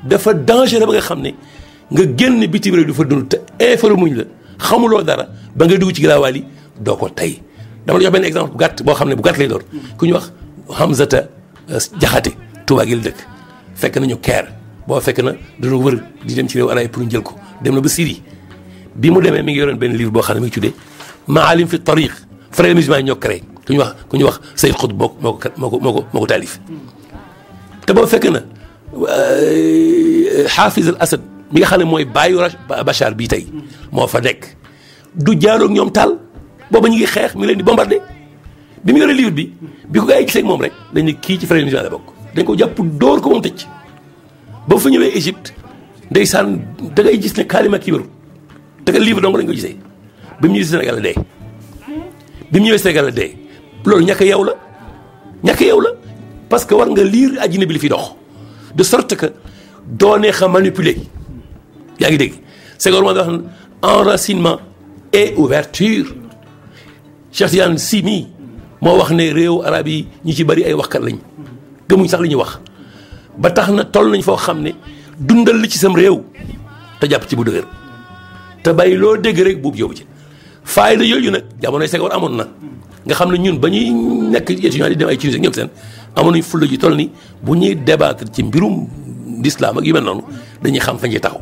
dafa dangereux ba nga xam ne nga génn bitim réew du fa dund te informer muñ la xamuloo dara ba nga dugg ci giraawaal yi doo ko tey dama la jox benn exemple bu gàtt boo xam ne bu gàtt lay doon ku ñu wax Hamzata Jaxate Touba gi la dëkk fekk nañu Caire boo fekk na dañoo wër di dem ci réew arabe pour ñu jël ko dem na ba Syrie bi mu demee mi ngi yoroon benn livre boo xam ne mi ngi tuddee Maalim fi Tariq frères musulmans yi ñoo créé ku ñu wax Sayyid Qutb moo ko taalif te boo fekk na Hafiz al Asad mi nga xam ne mooy bàyyi Bachar bii tey moo fa nekk du jaaroog ñoom taal booba ñu ngi xeex mi leen di bombardé bi mu yore livre bi ko gaa yi gisee ak moom rek dañ ne kii ci frères musulmans la bokk dañ ko jàpp dóor ko moom tëj ba fa ñëwee Égypte ndeysaan da ngay gis ne kaalima kibaru te que livre dong lañ ko gisee bi mu ñëwee Sénégal la dee bi mu ñëwee Sénégal la dee loolu ñàkk yow la parce que war nga lire àddina bi li fi dox de sorte que doo neex a manipuler yaa ngi dégg Senghor moo wax enracinement et ouverture Cheikh Tidiane Sy mii moo wax ne réew arab yi ñi ci bari ay waxkat lañ gëmuñ sax li ñuy wax ba tax na toll nañ foo xam ne dundal li ci sam réew te jàpp ci bu dëgër te bàyyi loo dégg rek buubu yóbbu ci faayda yooyu nag jamonoy Senghor amoon na nga xam ne ñun ba ñuy nekk étudiant di dem ay Tunisie ñoom seen amoon nañ fulla ji toll ni bu ñuy débattre ci mbirum l'islam ak yu mel noonu dañuy xam fañ ci taxaw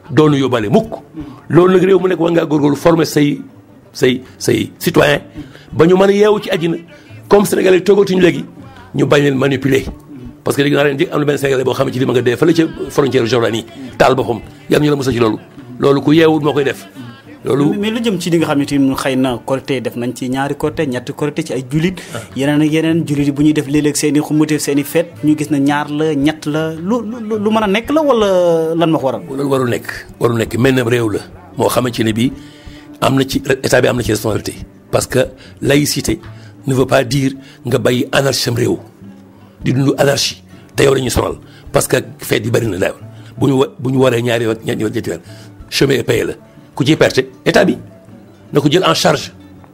doonu yóbbale mukk loolu nag réew mu nekk war ngaa góorgóorlu former say citoyen ba ñu mën a yeewu ci àddina comme sénégalais toogatuñu léegi ñu bañ leen manipuler parce que léegi naa leen di am na benn sénégalais boo xam ne ci li ma nga dee fële ca frontière Jordanie taal boppam yàlla ñu la mos a ci loolu ku yeewul moo koy def loolu. mais lu jëm ci li nga xam ne tamit xëy na Korité def nañ ci ñaari Korité ñetti Korité ci ay jullit yeneen ak yeneen jullit bu ñuy def léeg-léeg seen i xumuteef seen i fête ñu gis na ñaar la ñett la lu mën a nekk la wala lan ma ko waral. loolu warul nekk mel na réew la moo xamante ne bii am na ci état bi am na ci responsabilité parce que laïcité ne veut pas dire nga bàyyi anarchie sam réew di dund anarchie te yow la ñuy sonal parce que fête yi bëri na daal bu ñu waree ñaari yoon ñetti weer chemin est payé la ku ciy perte état bi na ko jël en charge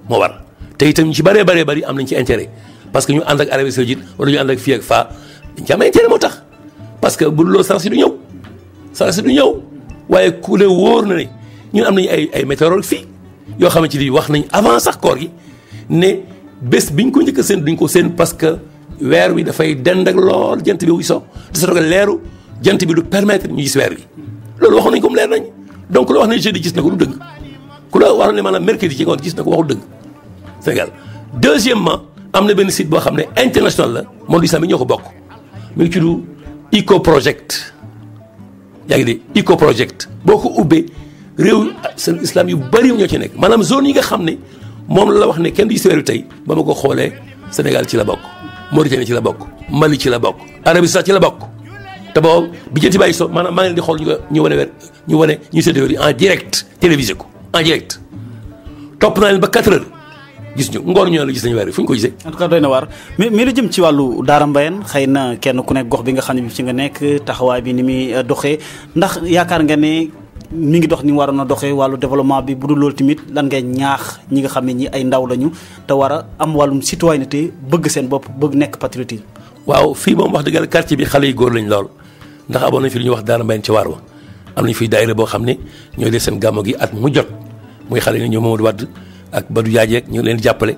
moo war te itam ñu ci bëree bëri am nañ ci intérêt parce que ñu ànd ak Arabie Saoudite wala ñu ànd ak fii ak faa dañ ci am intérêt moo tax parce que bu loolu sens du ñëw waaye ku le wóor na ne ñun am nañu ay météorologue fii yoo xamante ni wax nañ avant sax koor gi ne bés biñ ko njëkk a seen duñ ko seen parce que weer wi dafay dend ak lool jant bi wuy so te sa toog leeru jant bi du permettre ñu gis weer wi loolu waxoon nañ ko mu leer nañ donc lu wax ne jeudi gis na ko du dëgg ku la wax ne maanaam mercredi ci ngoon gis na ko waxul dëgg Sénégal. Deuxièmement am na benn site boo xam ne international la monde islamique ñoo ko bokk mu ngi tudd Eco Project yaa ngi de Eco Project boo ko ubbee réew seen islam yu bëri ñoo ci nekk maanaam zone yi nga xam ne moom la wax ne kenn du gis weer wi tey ba ma ko xoolee Sénégal ci la bokk Mauritanie ci la bokk Mali ci la bokk Arabie Saoudite ci la bokk te boobu bi jënti bàyyi so maanaam maa ngi leen di xool ñu wane weer ñu seede weer yi en direct télévisé ko en direct topp naa leen ba 4 heures gis ñu ngoor ñoo la gis nañu weer fu ñu ko gisee. En tout cas doy na waar mais lu jëm ci wàllu Daara Mbayeen xëy na kenn ku nekk gox bi nga xam ne bi ci nga nekk taxawaay bi ni muy doxee ndax yaakaar nga ne mi ngi dox ni mu waroon a doxee wàllu développement bi bu dul loolu tamit lan ngay ñaax ñi nga xam ne ñi ay ndaw lañu te war a am wàllum citoyenneté bëgg seen bopp bëgg nekk patriote. waaw fii moom wax dëgg yàlla quartier bi xale yi góor lañ lool ndax amoon nañ fi lu ñuy wax Daara Mbayeen ci waar wa am nañ fiy daayira boo xam ne ñooy def seen gàmmo gi at mu jot muy xale yi ñoom Mamadou Wade ak Badou Diadji ñu leen jàppale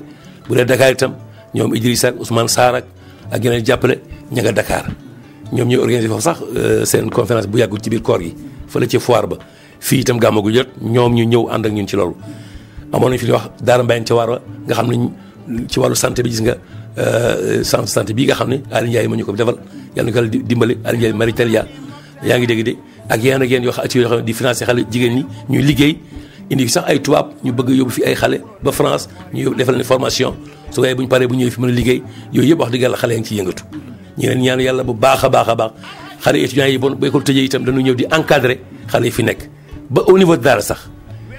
bu dee Dakar itam ñoom Idrissa ak Ousmane Sarr ak yeneen jàppale ña nga Dakar ñoom ñooy organisé foofu sax seen conférence bu yàggul ci biir koor gi fële ci foire ba fii itam gàmmu gu jot ñoom ñu ñëw ànd ak ñun ci loolu amoon nañu fi ñuy wax Daara Mbayeen ca waar wa nga xam ne ci wàllu santé bi gis nga centre santé bii nga xam ne Aliou Ndiaye ma ñu ko defal yàlla na ko dimbale Aliou Ndiaye Maritelia yaa ngi dégg de ak yeneen ak yeneen yoo xam ne di financé xale jigéen ñi ñuy liggéey indi fi sax ay tubaab ñu bëgg yóbbu fi ay xale ba France ñu yóbbu defal leen formation su ko bu ñu paree bu ñëwee fi mën a liggéey yooyu yëpp wax dëgg yàlla xale yaa ngi ciy yëngatu ñu leen ñaan yàlla bu baax a baax a baax xale étudiants yi bon bu école tëjee itam dañu ñëw di encadrer xale yi fi nekk ba au niveau de daara sax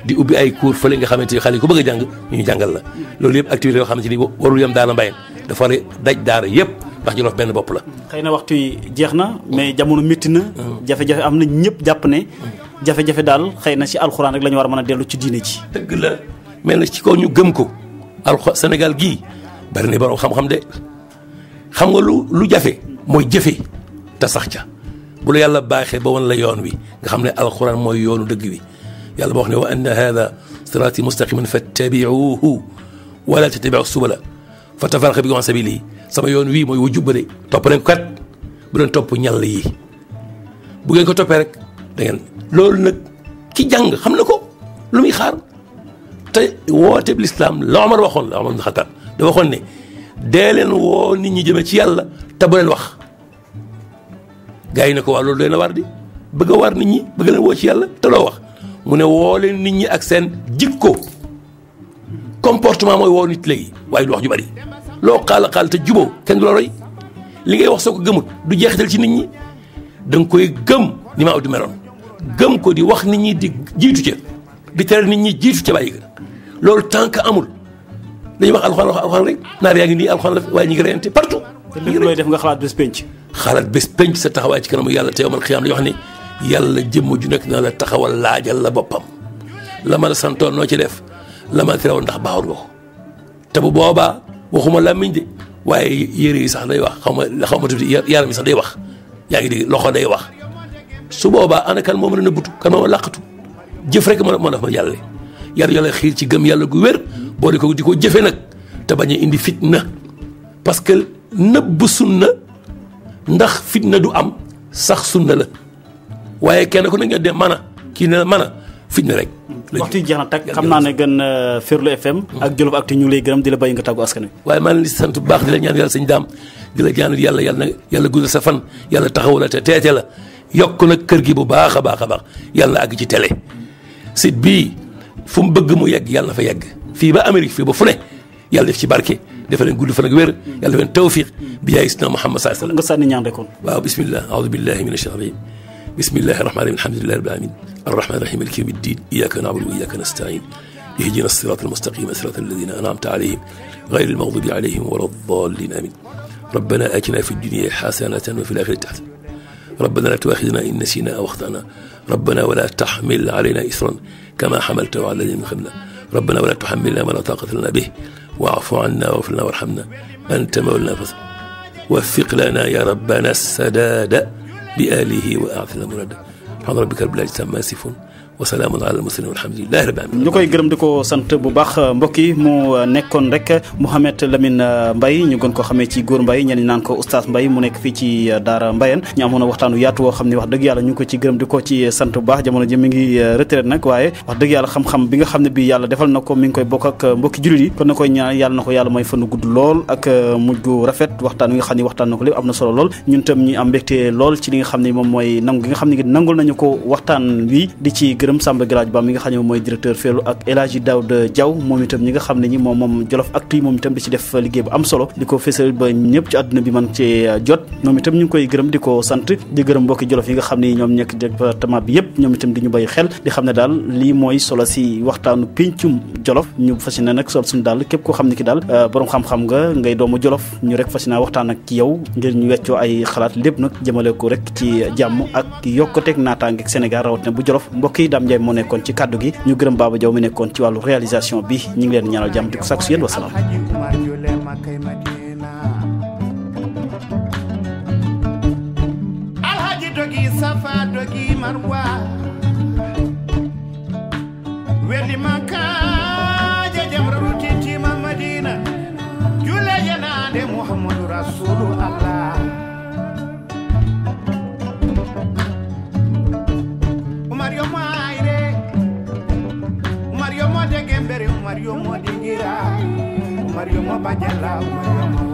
di ubbi ay cours fële nga xamante ni xale yi ku bëgg a jàng ñu jàngal la loolu yëpp activité yoo xamante ni warul yem Daara Mbayeen dafa war a daj daara yëpp ndax Jolof benn bopp la. xëy na waxtu yi jeex na mais jamono métti na. jafe-jafe am na ñëpp jàpp ne. jafe-jafe daal xëy na ci alxuraan rek la ñu war a mën a dellu ci diine ji. dëgg la mais nag ci kaw ñu gëm ko alxuraan Sénégal gii bari na borom xam-xam de xam nga lu jafe mooy jëfe te sax ca bu la yàlla baaxee ba wan la yoon wi nga xam ne alxuraan mooy yoonu dëgg wi yàlla ba wax ne wa anna hada siraati mustaqiman fattabiuhu wala tattabiu subula fa tafarraqa bikum an sabilihi sama yoon wii mooy wu jubbade topp leen ko kat bu leen topp ñàll yi bu ngeen ko toppee rek da ngeen loolu nag ki jàng xam na ko lu muy xaar te woote bi lislaam la Omar waxoon la Omar ibn Khattab da waxoon ne dee leen woo nit ñi jëme ci yàlla te bu leen wax gars yi ne ko waa loolu doy na war di bëgg a war nit ñi bëgg leen woo ci yàlla te loo wax mu ne woo leen nit ñi ak seen jikko comportement mooy woo nit léegi waaye du wax ju bari loo xaal te juboo kenn du la roy li ngay wax soo ko gëmut du jeexital ci nit ñi da nga koy gëm ni maa du meloon gëm ko di wax nit ñi di jiitu ca di tere nit ñi jiitu ca bàyyi ga loolu tant que amul dañuy wax alxuraan rek naar yaa ngi nii alxuraan la waaye ñu ngi reyante partout. te li looy def nga xalaat bés penc. xalaat bés penc sa taxawaay ci kanamu yàlla te yow man xiyaam dañuy wax ne yàlla jëmm ju nekk na la taxawal laajal la boppam la ma la santoon noo ci def la ma terewoon ndax baaxul nga ko te bu boobaa waxuma làmmiñ de waaye yére yi sax day wax xaw ma tuuti yaram yi sax day wax yaa ngi dégg loxo day wax su boobaa ana kan moo mën a nëbbutu kan moo mën a làqatu jëf rek moo def ma jàlle yàlla xiir ci gëm yàlla gu wér boole ko di ko jëfe nag te bañ a indi fitna parce que nëbb sunna ndax fitna du am sax sunna la waaye kenn ku ne nga dem mën a kii ne mën a fitna rek. waxtu yi jeex na tàkk xam naa ne gën Ferlo FM. ak Jolof Actu ñu ngi lay gërëm di la bàyyi nga tàggu askan wi. waaye maa ngi leen di sant bu baax di la ñaan yàlla sëñ daam di la ñaan yàlla guddal sa fan yàlla taxawu la te teete la yokk nag kër gi bu baax a baax a baax yàlla àgg ci télé site bii fu mu bëgg mu yegg yàlla na fa yegg fii ba Amérique fii ba fu ne yàlla def ci barke dafa leen gudd fan ak wér yàlla dafa leen tawfiq bi jaay sidna Muhammad sallallahu alayhi wa sallam. nga sànni ñaan rek kon. waaw bismillah a'udhu billahi minash shaytanir rajim bismillahi rahmani rahim alhamdulillahi rabbil alamin arrahmani rahim maliki yawmiddin iyyaka na'budu wa iyyaka nasta'in ihdina as-siratal mustaqim siratal ladhina an'amta alayhim ghayril maghdubi alayhim waladdallin amin ربنا آتنا في الدنيا حسنة وفي الآخرة حسنة ربنا لا تؤاخذنا إن نسينا أو أخطأنا ربنا ولا تحمل علينا إصرا كما حملته على الذين من قبلنا rabbana wala tuhammilna ma la taqata lana bih wa'fu anna waghfir lana warhamna anta mawlana وفق لنا يا ربنا السداد بآله وأعطنا مراد سبحان ربك رب العزة عما يصفون وسلام على المرسلين والحمد لله رب العالمين. ñu koy gërëm di ko sant bu baax mbokk yi mu nekkoon rek Mouhamed Lamine Mbaye ñu gën ko xamee ci Góor Mbaye ñenn ñi naan ko Oustaz Mbaye mu nekk fii ci Daara Mbayeen ñu amoon waxtaanu yaatu woo xam ne wax dëgg yàlla ñu ngi ko ci gërëm di ko ci sant bu baax jamono ji mi ngi retraite nag waaye wax dëgg yàlla xam-xam bi nga xam ne bi yàlla defal na ko mi ngi koy bokk ak mbokki jullit yi kon na koy ñaan yàlla na ko yàlla mooy fan gudd lool ak mujj gu rafet waxtaan wi nga xam ne waxtaan na ko lépp am na solo lool ñun tam ñi am mbégte lool ci li nga xam ne moom mooy nangu gi nga xam ne nangul nañu ko waxtaan wi di ci gërëm Samba Galaaj Ba mi nga xam ne mooy directeur Felu ak El Hadji Daouda Diaw moom itam ñi nga xam ne ñi moom Jolof Actu yi moom itam di ci def liggéey bu am solo di ko fésal ba ñëpp ci àdduna bi man ci jot moom itam ñu ngi koy gërëm di ko sant di gërëm mbokki Jolof yi nga xam ne ñoom nekk département bi yëpp ñoom itam di ñu bàyyi xel di xam ne daal lii mooy solo si waxtaanu péncum Jolof ñu fas yéene nag sol suñu daal képp koo xam ne ki daal borom xam-xam nga ngay doomu Jolof ñu rek fas yéene waxtaan ak yow ngir ñu weccoo ay xalaat lépp nag jëmale ko rek ci jàmm ak yokkuteeg naataange ak Sénégal rawatina bu Jolof mbokk yi Dame Ndiaye moo nekkoon ci kaddu gi ñu gërëm Baba Diaw mi nekkoon ci wàllu réalisation bi ñu ngi leen ñaanal jàmm di ko sàkku si yéen wasalaam. Alhaji dogi safa dogi marwa wedi maka jamraru titi Madina jule yanade Muhammadu Rasulullah Mario mo de gembere Mario mo dingira Mario mo bajala Mario mo